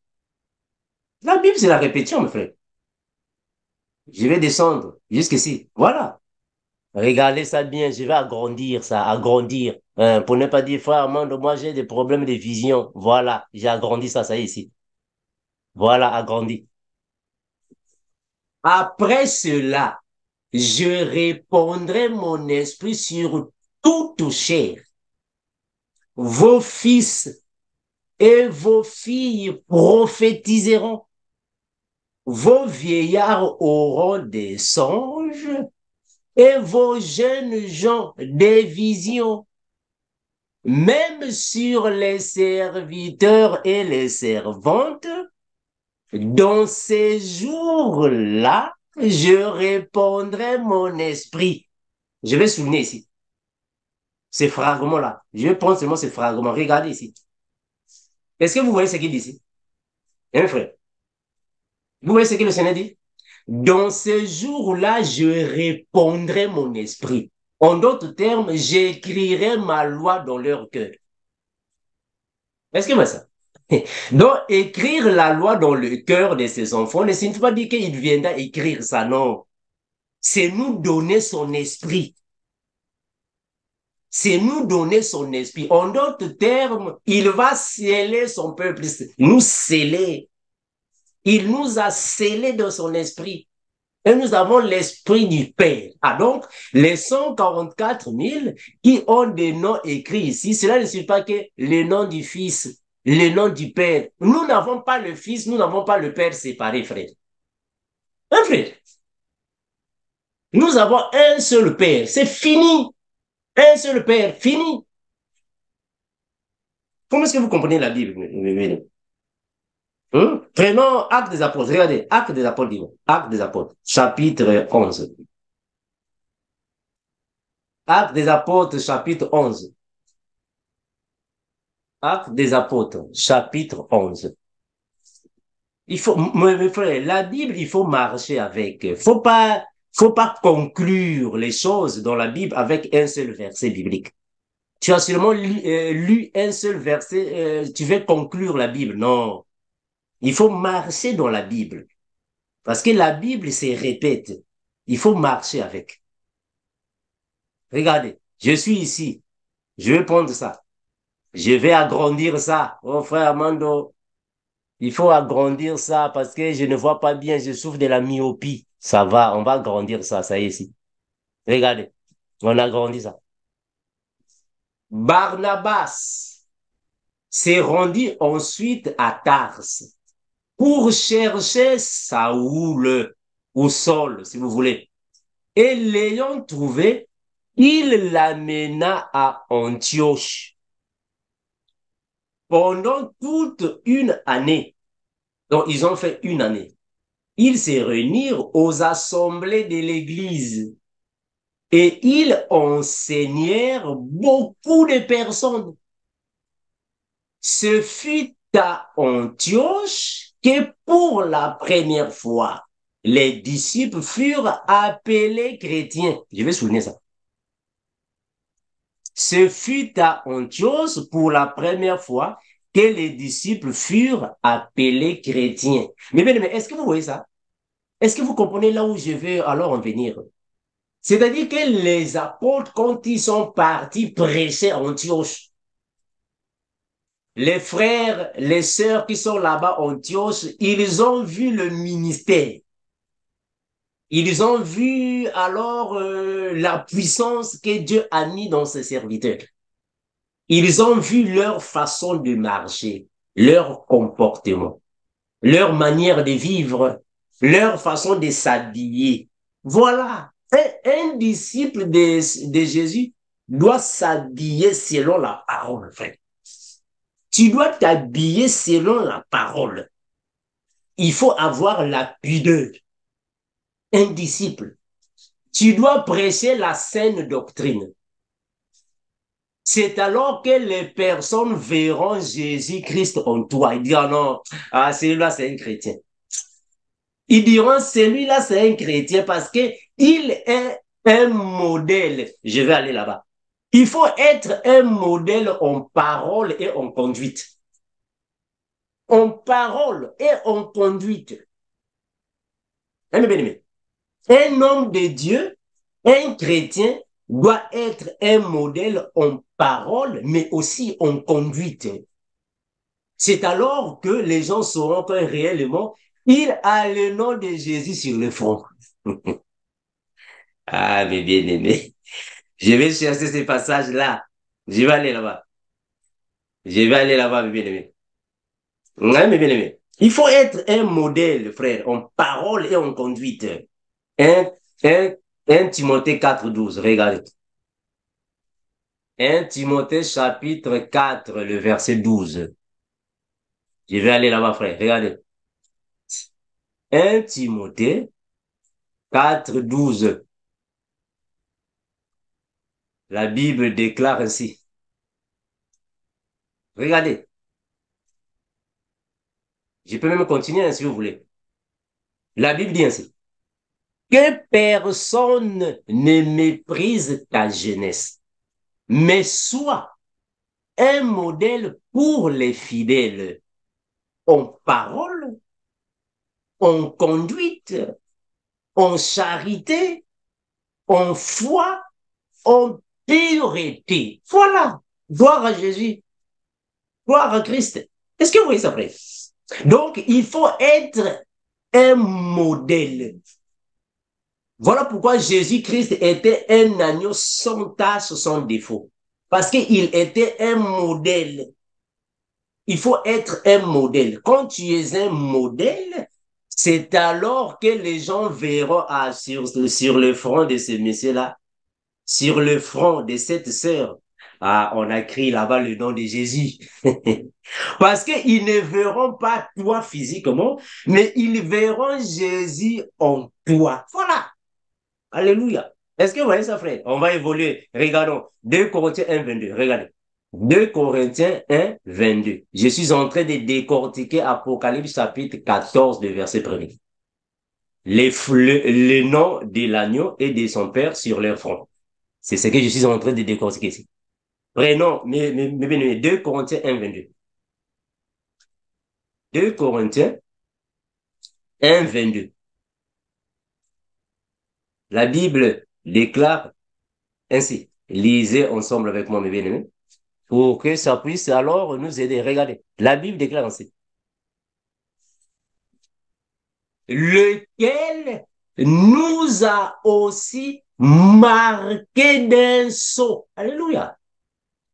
La Bible, c'est la répétition, mes frères. Je vais descendre jusqu'ici. Voilà. Regardez ça bien, je vais agrandir ça, agrandir. Pour ne pas dire, frère Armando, moi j'ai des problèmes de vision. Voilà, j'ai agrandi ça, ça y est ici. Voilà, agrandi. Après cela, je répandrai mon esprit sur toute chair. Vos fils et vos filles prophétiseront. Vos vieillards auront des songes et vos jeunes gens des visions. Même sur les serviteurs et les servantes, Dans ces jours-là, je répandrai mon esprit. Je vais souligner ici, ces fragments-là. Je vais prendre seulement ces fragments. Regardez ici. Est-ce que vous voyez ce qu'il dit ici? Hein, frère? Vous voyez ce que le Seigneur dit? Dans ces jours-là, je répandrai mon esprit. En d'autres termes, j'écrirai ma loi dans leur cœur. Est-ce que vous voyez ça? Donc, écrire la loi dans le cœur de ses enfants ne signifie pas dire qu'il viendra écrire ça, non. C'est nous donner son esprit. C'est nous donner son esprit. En d'autres termes, il va sceller son peuple, nous sceller. Il nous a scellés dans son esprit. Et nous avons l'esprit du Père. Ah donc, les 144 000 qui ont des noms écrits ici, cela ne signifie pas que le nom du Fils, le nom du Père. Nous n'avons pas le Fils, nous n'avons pas le Père séparé, frère. Un frère. Nous avons un seul Père. C'est fini. Un seul Père. Fini. Comment est-ce que vous comprenez la Bible? Prenons Actes des Apôtres. Regardez, Actes des Apôtres, dis-moi. Actes des Apôtres, chapitre 11. Actes des Apôtres, chapitre 11. Actes des Apôtres, chapitre 11. Il faut, mes frères, la Bible, il faut marcher avec. Faut pas conclure les choses dans la Bible avec un seul verset biblique. Tu as seulement lu un seul verset, tu veux conclure la Bible. Non. Il faut marcher dans la Bible. Parce que la Bible se répète. Il faut marcher avec. Regardez, je suis ici. Je vais prendre ça. Je vais agrandir ça. Oh frère Armando, il faut agrandir ça parce que je ne vois pas bien, je souffre de la myopie. Ça va, on va agrandir ça, ça y est ici. Regardez, on agrandit ça. Barnabas s'est rendu ensuite à Tars pour chercher Saoul, ou Saul, si vous voulez. Et l'ayant trouvé, il l'amena à Antioche pendant toute une année. Donc, ils ont fait une année. Ils se réunirent aux assemblées de l'Église et ils enseignèrent beaucoup de personnes. Ce fut à Antioche que pour la première fois, les disciples furent appelés chrétiens. Je vais souligner ça. Ce fut à Antioche pour la première fois que les disciples furent appelés chrétiens. Mais bien, est-ce que vous voyez ça? Est-ce que vous comprenez là où je veux alors en venir? C'est-à-dire que les apôtres, quand ils sont partis prêcher à Antioche, les frères, les sœurs qui sont là-bas à Antioche, ils ont vu le ministère. Ils ont vu alors la puissance que Dieu a mis dans ses serviteurs. Ils ont vu leur façon de marcher, leur comportement, leur manière de vivre, leur façon de s'habiller. Voilà. Un disciple de Jésus doit s'habiller selon la parole, frère. Tu dois t'habiller selon la parole. Il faut avoir la pudeur. Un disciple. Tu dois prêcher la saine doctrine. C'est alors que les personnes verront Jésus-Christ en toi. Ils diront non, ah, celui-là c'est un chrétien. Ils diront celui-là c'est un chrétien parce que il est un modèle. Je vais aller là-bas. Il faut être un modèle en parole et en conduite. En parole et en conduite. Un homme de Dieu, un chrétien, doit être un modèle en parole, mais aussi en conduite. C'est alors que les gens sauront que réellement, il a le nom de Jésus sur le front. Ah, mais bien aimé. Je vais chercher ces passages-là. Je vais aller là-bas. Je vais aller là-bas, mes bien-aimés. Ouais, mes bien-aimés. Il faut être un modèle, frère, en parole et en conduite. 1, 1, 1 Timothée 4, 12, regardez. 1 Timothée chapitre 4, le verset 12. Je vais aller là-bas, frère, regardez. 1 Timothée 4, 12. La Bible déclare ainsi. Regardez. Je peux même continuer hein, si vous voulez. La Bible dit ainsi. Que personne ne méprise ta jeunesse, mais sois un modèle pour les fidèles en parole, en conduite, en charité, en foi, en pureté. Voilà. Gloire à Jésus. Gloire à Christ. Est-ce que vous voyez ça, frère? Donc, il faut être un modèle. Voilà pourquoi Jésus-Christ était un agneau sans tache, sans défaut. Parce qu'il était un modèle. Il faut être un modèle. Quand tu es un modèle, c'est alors que les gens verront sur le front de ce monsieur-là, sur le front de cette sœur. Ah, on a écrit là-bas le nom de Jésus. Parce qu'ils ne verront pas toi physiquement, mais ils verront Jésus en toi. Voilà. Alléluia. Est-ce que vous voyez ça, frère? On va évoluer. Regardons. 2 Corinthiens 1, 22. Regardez. 2 Corinthiens 1, 22. Je suis en train de décortiquer Apocalypse chapitre 14 de verset 1. Le nom de l'agneau et de son père sur leur front. C'est ce que je suis en train de décortiquer ici. Prénom, mais 2 Corinthiens 1, 22. 2 Corinthiens 1, 22. La Bible déclare ainsi. Lisez ensemble avec moi, mes bien-aimés, pour que ça puisse alors nous aider. Regardez, la Bible déclare ainsi. Lequel nous a aussi marqué d'un sceau. Alléluia.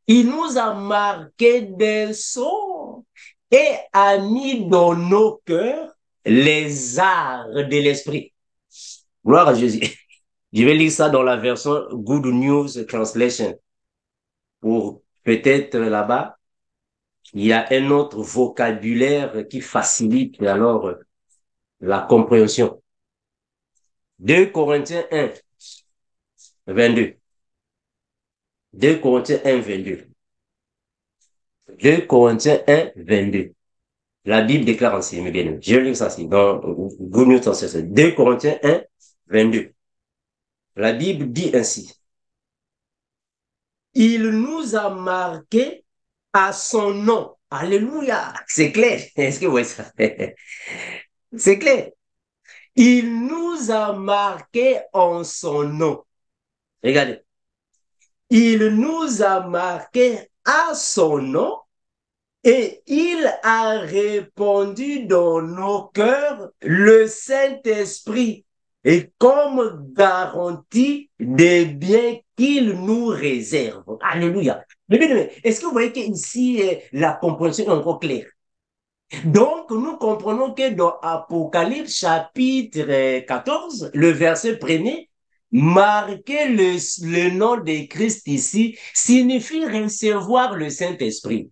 Il nous a marqué d'un sceau et a mis dans nos cœurs les arts de l'esprit. Gloire à Jésus. Je vais lire ça dans la version Good News Translation. Pour peut-être là-bas, il y a un autre vocabulaire qui facilite alors la compréhension. 2 Corinthiens 1, 22. 2 Corinthiens 1, 22. 2 Corinthiens 1, 22. La Bible déclare ainsi, mes bien-aimés. Je lis ça ici, dans Good News Translation. 2 Corinthiens 1, 22. La Bible dit ainsi. Il nous a marqué à son nom. Alléluia. C'est clair. Est-ce que vous voyez ça? C'est clair. Il nous a marqué en son nom. Regardez. Il nous a marqué à son nom et il a répandu dans nos cœurs le Saint-Esprit et comme garantie des biens qu'il nous réserve. Alléluia. Mais est-ce que vous voyez qu'ici, la compréhension est encore claire? Donc, nous comprenons que dans Apocalypse chapitre 14, le verset premier, marquer le nom de Christ ici signifie recevoir le Saint-Esprit.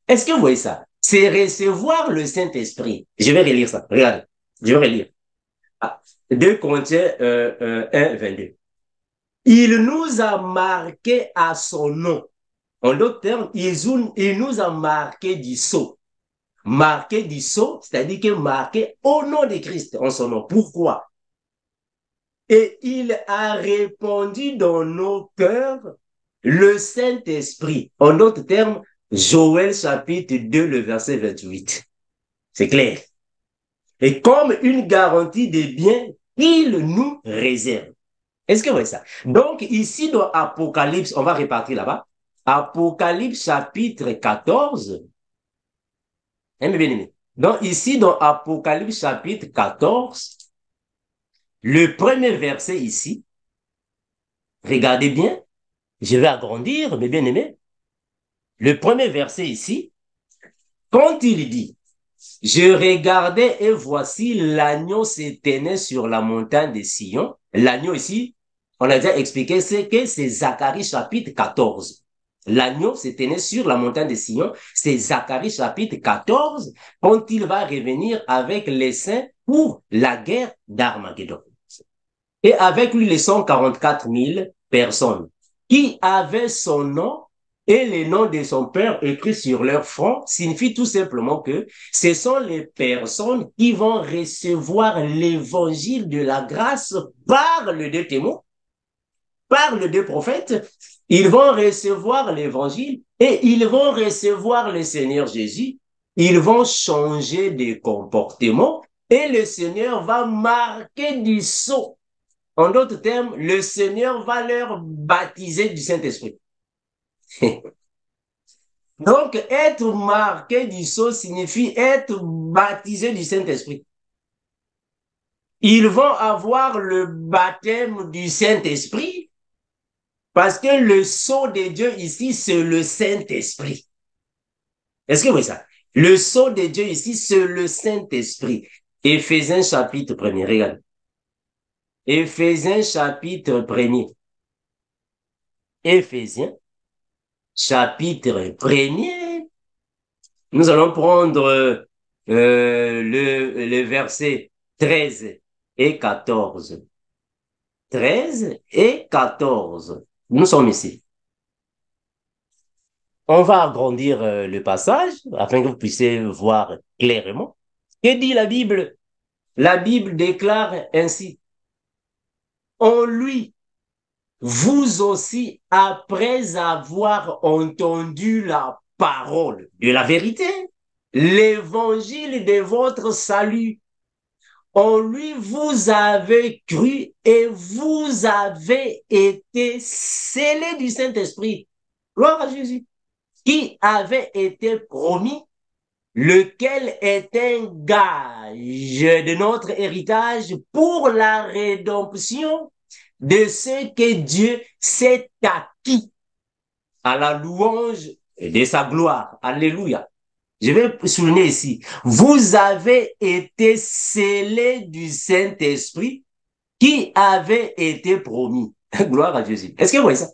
Est-ce que vous voyez ça? C'est recevoir le Saint-Esprit. Je vais relire ça. Regardez. Je vais relire. 2 Corinthiens 1, 22. Il nous a marqué à son nom. En d'autres termes, il nous a marqué du sceau. Marqué du sceau, c'est-à-dire que marqué au nom de Christ en son nom. Pourquoi? Et il a répandu dans nos cœurs le Saint-Esprit. En d'autres termes, Joël chapitre 2, le verset 28. C'est clair. Et comme une garantie des biens qu'il nous réserve. Est-ce que vous voyez ça? Donc, ici, dans Apocalypse, on va répartir là-bas. Apocalypse chapitre 14. Hein, mes bien-aimés? Donc, ici, dans Apocalypse chapitre 14, le premier verset ici, regardez bien, je vais agrandir, mes bien-aimés. Le premier verset ici, quand il dit, je regardais et voici l'agneau s'éteignait sur la montagne de Sion. L'agneau ici, on a déjà expliqué, c'est que c'est Zacharie chapitre 14. L'agneau s'éteignait sur la montagne de Sion. C'est Zacharie chapitre 14, quand il va revenir avec les saints pour la guerre d'Armageddon. Et avec lui, les 144 000 personnes qui avaient son nom et les noms de son père écrits sur leur front signifie tout simplement que ce sont les personnes qui vont recevoir l'évangile de la grâce par le deux témoins, par le deux prophètes. Ils vont recevoir l'évangile et ils vont recevoir le Seigneur Jésus. Ils vont changer de comportement et le Seigneur va marquer du sceau. En d'autres termes, le Seigneur va leur baptiser du Saint-Esprit. Donc, être marqué du sceau signifie être baptisé du Saint-Esprit. Ils vont avoir le baptême du Saint-Esprit parce que le sceau de Dieu ici, c'est le Saint-Esprit. Est-ce que vous voyez ça? Le sceau de Dieu ici, c'est le Saint-Esprit. Éphésiens chapitre 1er, regarde. Éphésiens chapitre 1er. Éphésiens chapitre 1er. Nous allons prendre le verset 13 et 14. 13 et 14. Nous sommes ici. On va agrandir le passage afin que vous puissiez voir clairement. Que dit la Bible? La Bible déclare ainsi. En lui, vous aussi, après avoir entendu la parole de la vérité, l'évangile de votre salut, en lui vous avez cru et vous avez été scellés du Saint-Esprit. Gloire à Jésus, qui avait été promis, lequel est un gage de notre héritage pour la rédemption de ce que Dieu s'est acquis à la louange de sa gloire. Alléluia. Je vais souligner ici, vous avez été scellés du Saint-Esprit qui avait été promis. Gloire à Jésus. Est-ce que vous voyez ça?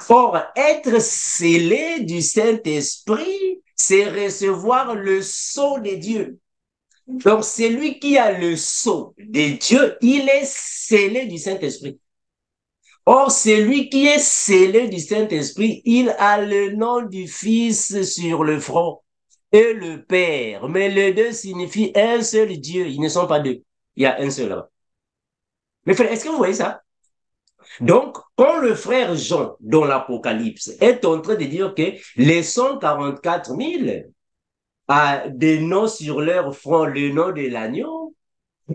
Or, être scellé du Saint-Esprit, c'est recevoir le sceau de Dieu. Donc, celui qui a le sceau de Dieu, il est scellé du Saint-Esprit. Or, celui qui est scellé du Saint-Esprit, il a le nom du Fils sur le front et le Père. Mais les deux signifient un seul Dieu. Ils ne sont pas deux. Il y a un seul là. Mais frère, est-ce que vous voyez ça? Donc, quand le frère Jean, dans l'Apocalypse, est en train de dire que les 144 000 a des noms sur leur front, le nom de l'agneau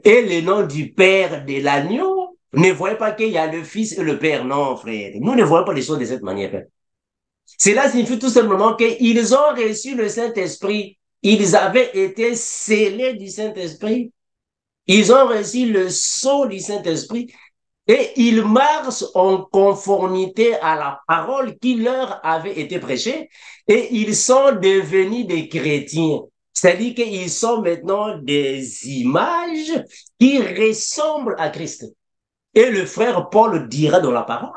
et le nom du Père de l'agneau, ne voyez pas qu'il y a le Fils et le Père. Non, frère. Nous ne voyons pas les choses de cette manière. Cela signifie tout simplement qu'ils ont reçu le Saint-Esprit. Ils avaient été scellés du Saint-Esprit. Ils ont reçu le sceau du Saint-Esprit et ils marchent en conformité à la parole qui leur avait été prêchée et ils sont devenus des chrétiens. C'est-à-dire qu'ils sont maintenant des images qui ressemblent à Christ. Et le frère Paul dira dans la parole,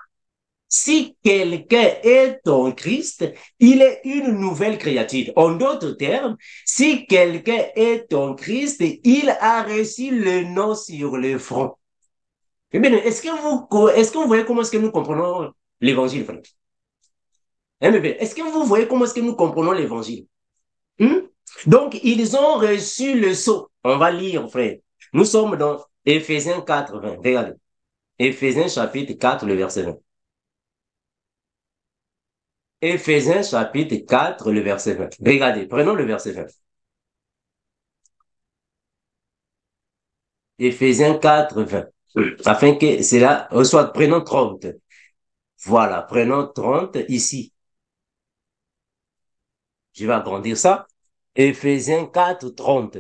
si quelqu'un est en Christ, il est une nouvelle créature. En d'autres termes, si quelqu'un est en Christ, il a reçu le nom sur le front. Eh bien, est-ce que vous voyez comment est-ce que nous comprenons l'évangile, frère? Est-ce que vous voyez comment est-ce que nous comprenons l'évangile? Donc, ils ont reçu le sceau. On va lire, frère. Nous sommes dans Éphésiens 4, 20. Regardez. Éphésiens chapitre 4, le verset 20. Éphésiens chapitre 4, le verset 20. Regardez, prenons le verset 20. Éphésiens 4, 20. Afin que cela soit, prenons 30. Voilà, prenons 30 ici. Je vais agrandir ça. Éphésiens 4, 30.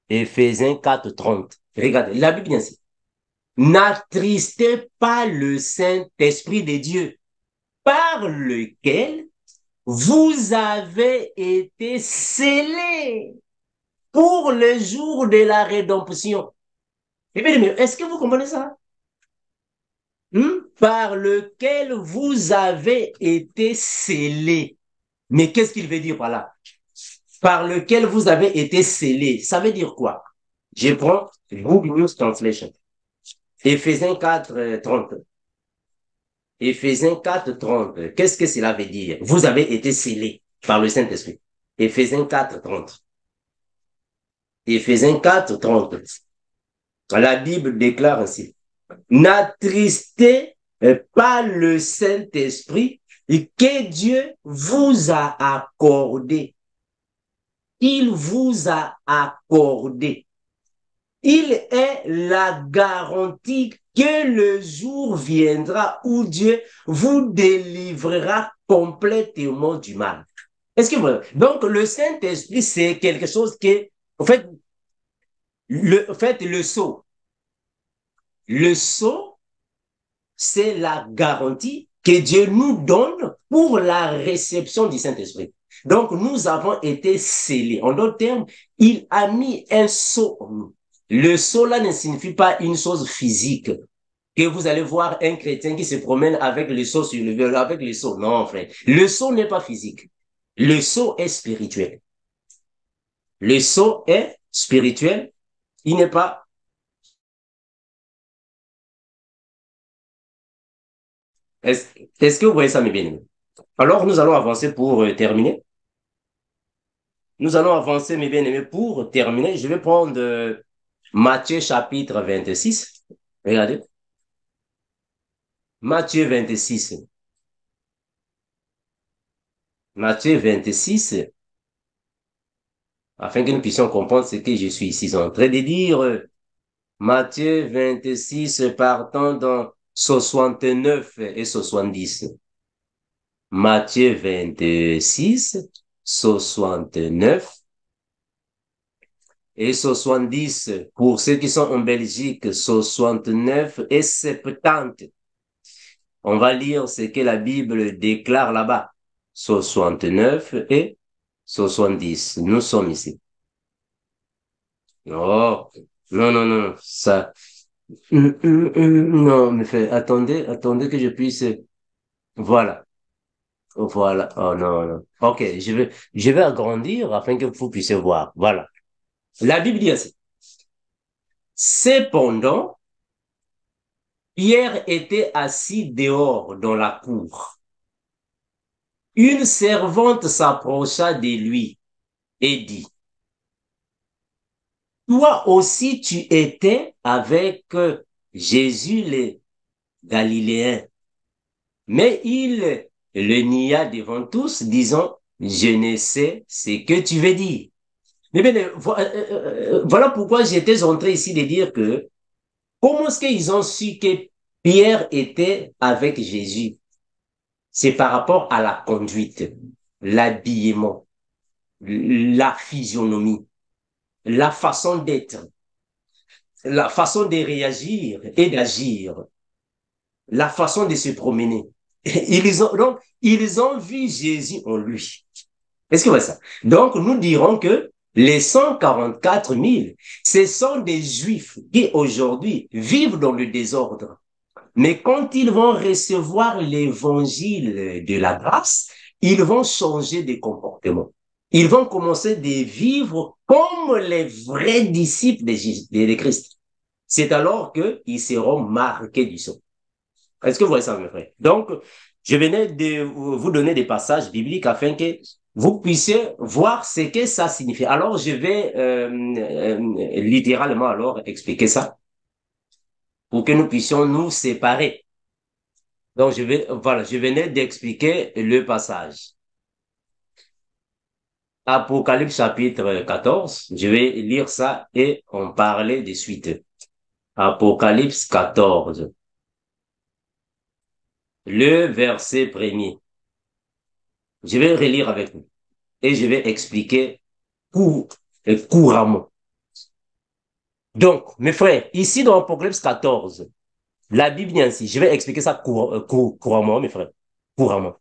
Éphésiens 4, 30. Regardez, la Bible dit ainsi. N'attristez pas le Saint-Esprit de Dieu, par lequel vous avez été scellés pour le jour de la rédemption. Eh bien, est-ce que vous comprenez ça? Par lequel vous avez été scellés. Mais qu'est-ce qu'il veut dire par là? Par lequel vous avez été scellés. Ça veut dire quoi? Je prends Google News Translation. Éphésiens 4, 30. Éphésiens 4, 30. Qu'est-ce que cela veut dire? Vous avez été scellés par le Saint-Esprit. Éphésiens 4, 30. Éphésiens 4, 30. La Bible déclare ainsi. N'attristez pas le Saint-Esprit que Dieu vous a accordé. Il vous a accordé. Il est la garantie que le jour viendra où Dieu vous délivrera complètement du mal. Est-ce que vous... Donc, le Saint-Esprit, c'est quelque chose qui, en fait, le sceau. Le sceau, c'est la garantie que Dieu nous donne pour la réception du Saint-Esprit. Donc, nous avons été scellés. En d'autres termes, il a mis un sceau en nous. Le sceau là ne signifie pas une chose physique. Que vous allez voir un chrétien qui se promène avec le sceau sur le vélo, avec le sceau. Non, frère. Le sceau n'est pas physique. Le sceau est spirituel. Le sceau est spirituel. Il n'est pas... Est-ce que vous voyez ça, mes bien-aimés? Alors, nous allons avancer pour terminer. Nous allons avancer, mes bien-aimés, pour terminer. Je vais prendre Matthieu chapitre 26. Regardez. Matthieu 26. Matthieu 26. Afin que nous puissions comprendre ce que je suis ici en train de dire. Matthieu 26, partant dans 69 et 70. Matthieu 26, 69 et 70. Pour ceux qui sont en Belgique, 69 et 70. On va lire ce que la Bible déclare là-bas. 69 et 70. Nous sommes ici. Oh, non, non, non, ça. Non, mais attendez que je puisse. Voilà, voilà. Oh non, non. Ok, je vais agrandir afin que vous puissiez voir. Voilà. La Bible dit ainsi. Cependant, Pierre était assis dehors dans la cour. Une servante s'approcha de lui et dit, toi aussi tu étais avec Jésus le Galiléen. Mais il le nia devant tous, disant, je ne sais ce que tu veux dire. Mais bien, voilà pourquoi j'étais en train ici de dire que, comment est-ce qu'ils ont su que Pierre était avec Jésus? C'est par rapport à la conduite, l'habillement, la physionomie, la façon d'être, la façon de réagir et d'agir, la façon de se promener. Donc, ils ont vu Jésus en lui. Est-ce que vous voyez ça? Donc, nous dirons que les 144 000, ce sont des Juifs qui aujourd'hui vivent dans le désordre. Mais quand ils vont recevoir l'évangile de la grâce, ils vont changer de comportement. Ils vont commencer de vivre comme les vrais disciples de Christ. C'est alors qu'ils seront marqués du sang. Est-ce que vous voyez ça, mes frères? Donc, je venais de vous donner des passages bibliques afin que vous puissiez voir ce que ça signifie. Alors, je vais littéralement alors expliquer ça pour que nous puissions nous séparer. Donc, voilà, je venais d'expliquer le passage. Apocalypse chapitre 14, je vais lire ça et on parlait de suite. Apocalypse 14. Le verset premier. Je vais relire avec vous et je vais expliquer couramment. Donc, mes frères, ici dans Apocalypse 14, la Bible dit ainsi, je vais expliquer ça couramment, mes frères, couramment,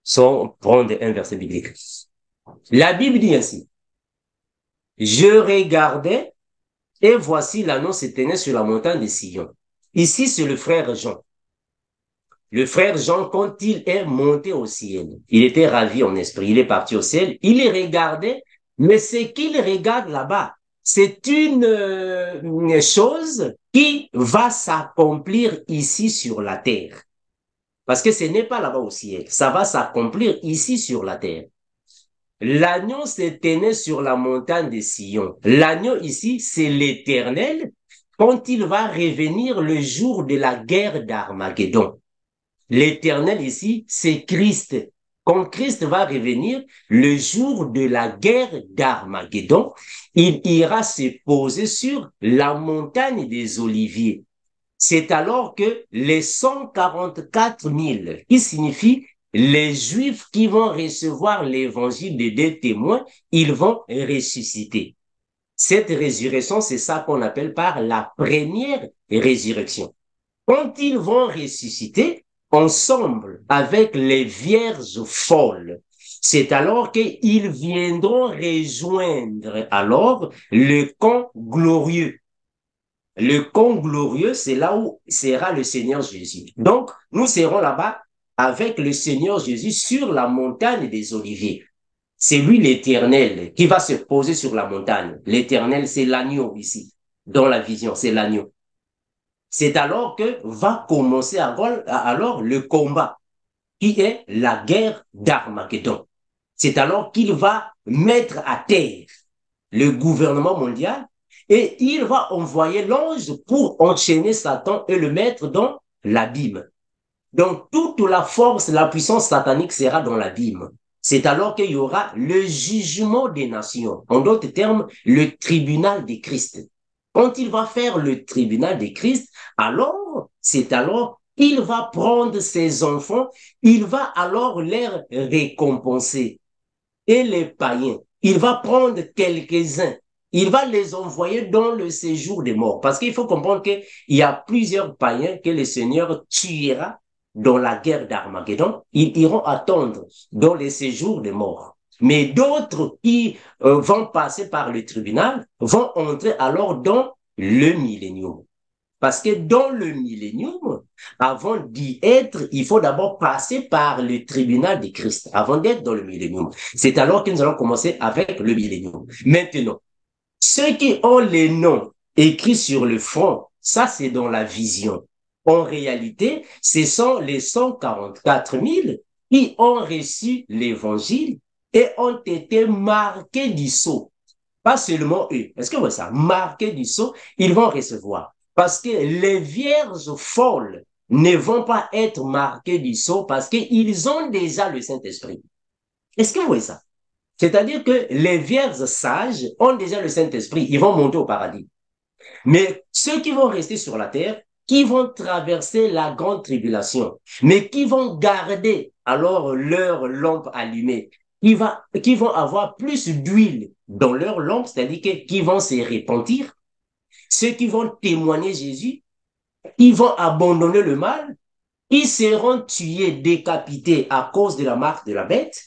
sans prendre un verset biblique. La Bible dit ainsi, je regardais et voici l'annonce se tenait sur la montagne de Sion. Ici, c'est le frère Jean. Le frère Jean, quand il est monté au ciel, il était ravi en esprit, il est parti au ciel, il regardait, mais ce qu'il regarde là-bas, c'est une chose qui va s'accomplir ici sur la terre. Parce que ce n'est pas là-bas au ciel. Ça va s'accomplir ici sur la terre. L'agneau s'est tenait sur la montagne de Sion. L'agneau ici, c'est l'Éternel quand il va revenir le jour de la guerre d'Armageddon. L'Éternel ici, c'est Christ. Quand Christ va revenir, le jour de la guerre d'Armageddon, il ira se poser sur la montagne des Oliviers. C'est alors que les 144 000, qui signifie les Juifs qui vont recevoir l'évangile des deux témoins, ils vont ressusciter. Cette résurrection, c'est ça qu'on appelle par la première résurrection. Quand ils vont ressusciter ensemble avec les vierges folles, c'est alors qu'ils viendront rejoindre alors le camp glorieux. Le camp glorieux, c'est là où sera le Seigneur Jésus. Donc, nous serons là-bas avec le Seigneur Jésus sur la montagne des Oliviers. C'est lui l'Éternel qui va se poser sur la montagne. L'Éternel, c'est l'agneau ici. Dans la vision, c'est l'agneau. C'est alors que va commencer alors le combat, qui est la guerre d'Armageddon. C'est alors qu'il va mettre à terre le gouvernement mondial et il va envoyer l'ange pour enchaîner Satan et le mettre dans l'abîme. Donc toute la force, la puissance satanique sera dans l'abîme. C'est alors qu'il y aura le jugement des nations. En d'autres termes, le tribunal de Christ. Quand il va faire le tribunal de Christ, alors, c'est alors qu'il va prendre ses enfants, il va alors les récompenser. Et les païens, il va prendre quelques-uns, il va les envoyer dans le séjour des morts. Parce qu'il faut comprendre qu'il y a plusieurs païens que le Seigneur tuera dans la guerre d'Armageddon. Ils iront attendre dans le séjour des morts. Mais d'autres qui vont passer par le tribunal vont entrer alors dans le millénium. Parce que dans le millénium, avant d'y être, il faut d'abord passer par le tribunal de Christ, avant d'être dans le millénium. C'est alors que nous allons commencer avec le millénium. Maintenant, ceux qui ont les noms écrits sur le front, ça c'est dans la vision. En réalité, ce sont les 144 000 qui ont reçu l'évangile et ont été marqués du sceau. Pas seulement eux. Est-ce que vous voyez ça? Marqués du sceau, ils vont recevoir. Parce que les vierges folles ne vont pas être marquées du sceau parce qu'ils ont déjà le Saint-Esprit. Est-ce que vous voyez ça? C'est-à-dire que les vierges sages ont déjà le Saint-Esprit, ils vont monter au paradis. Mais ceux qui vont rester sur la terre, qui vont traverser la grande tribulation, mais qui vont garder alors leur lampe allumée, qui vont avoir plus d'huile dans leur lampe, c'est-à-dire qui vont se repentir, ceux qui vont témoigner Jésus, ils vont abandonner le mal, ils seront tués, décapités à cause de la marque de la bête,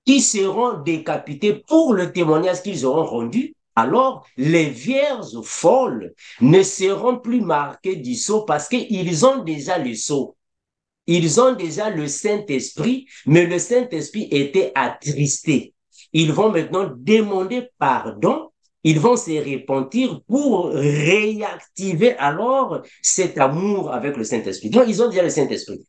qui seront décapités pour le témoignage qu'ils auront rendu. Alors, les vierges folles ne seront plus marquées du sceau parce qu'ils ont déjà le sceau. Ils ont déjà le Saint-Esprit, mais le Saint-Esprit était attristé. Ils vont maintenant demander pardon, ils vont se repentir pour réactiver alors cet amour avec le Saint-Esprit. Donc, ils ont déjà le Saint-Esprit.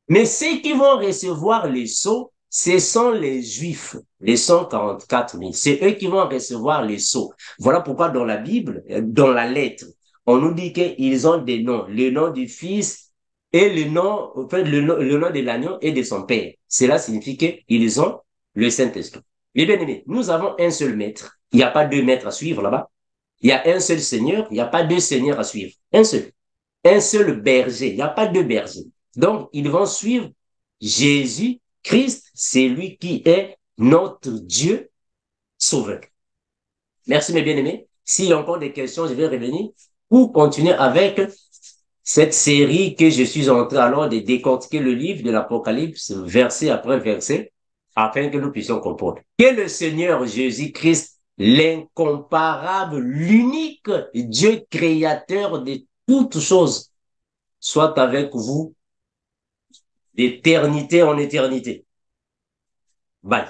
Mais ceux qui vont recevoir les sceaux, ce sont les Juifs, les 144 000. C'est eux qui vont recevoir les sceaux. Voilà pourquoi dans la Bible, dans la lettre, on nous dit qu'ils ont des noms. Le nom du Fils et le nom, en fait, le nom de l'agneau et de son Père. Cela signifie qu'ils ont le Saint-Esprit. Mais bien aimés, nous avons un seul maître. Il n'y a pas deux maîtres à suivre là-bas. Il y a un seul Seigneur. Il n'y a pas deux seigneurs à suivre. Un seul. Un seul berger. Il n'y a pas deux bergers. Donc, ils vont suivre Jésus, Christ, c'est lui qui est notre Dieu sauveur. Merci mes bien-aimés. S'il y a encore des questions, je vais revenir pour continuer avec cette série que je suis en train alors de décortiquer le livre de l'Apocalypse, verset après verset, afin que nous puissions comprendre. Que le Seigneur Jésus-Christ, l'incomparable, l'unique Dieu créateur de toutes choses, soit avec vous d'éternité en éternité. Bye.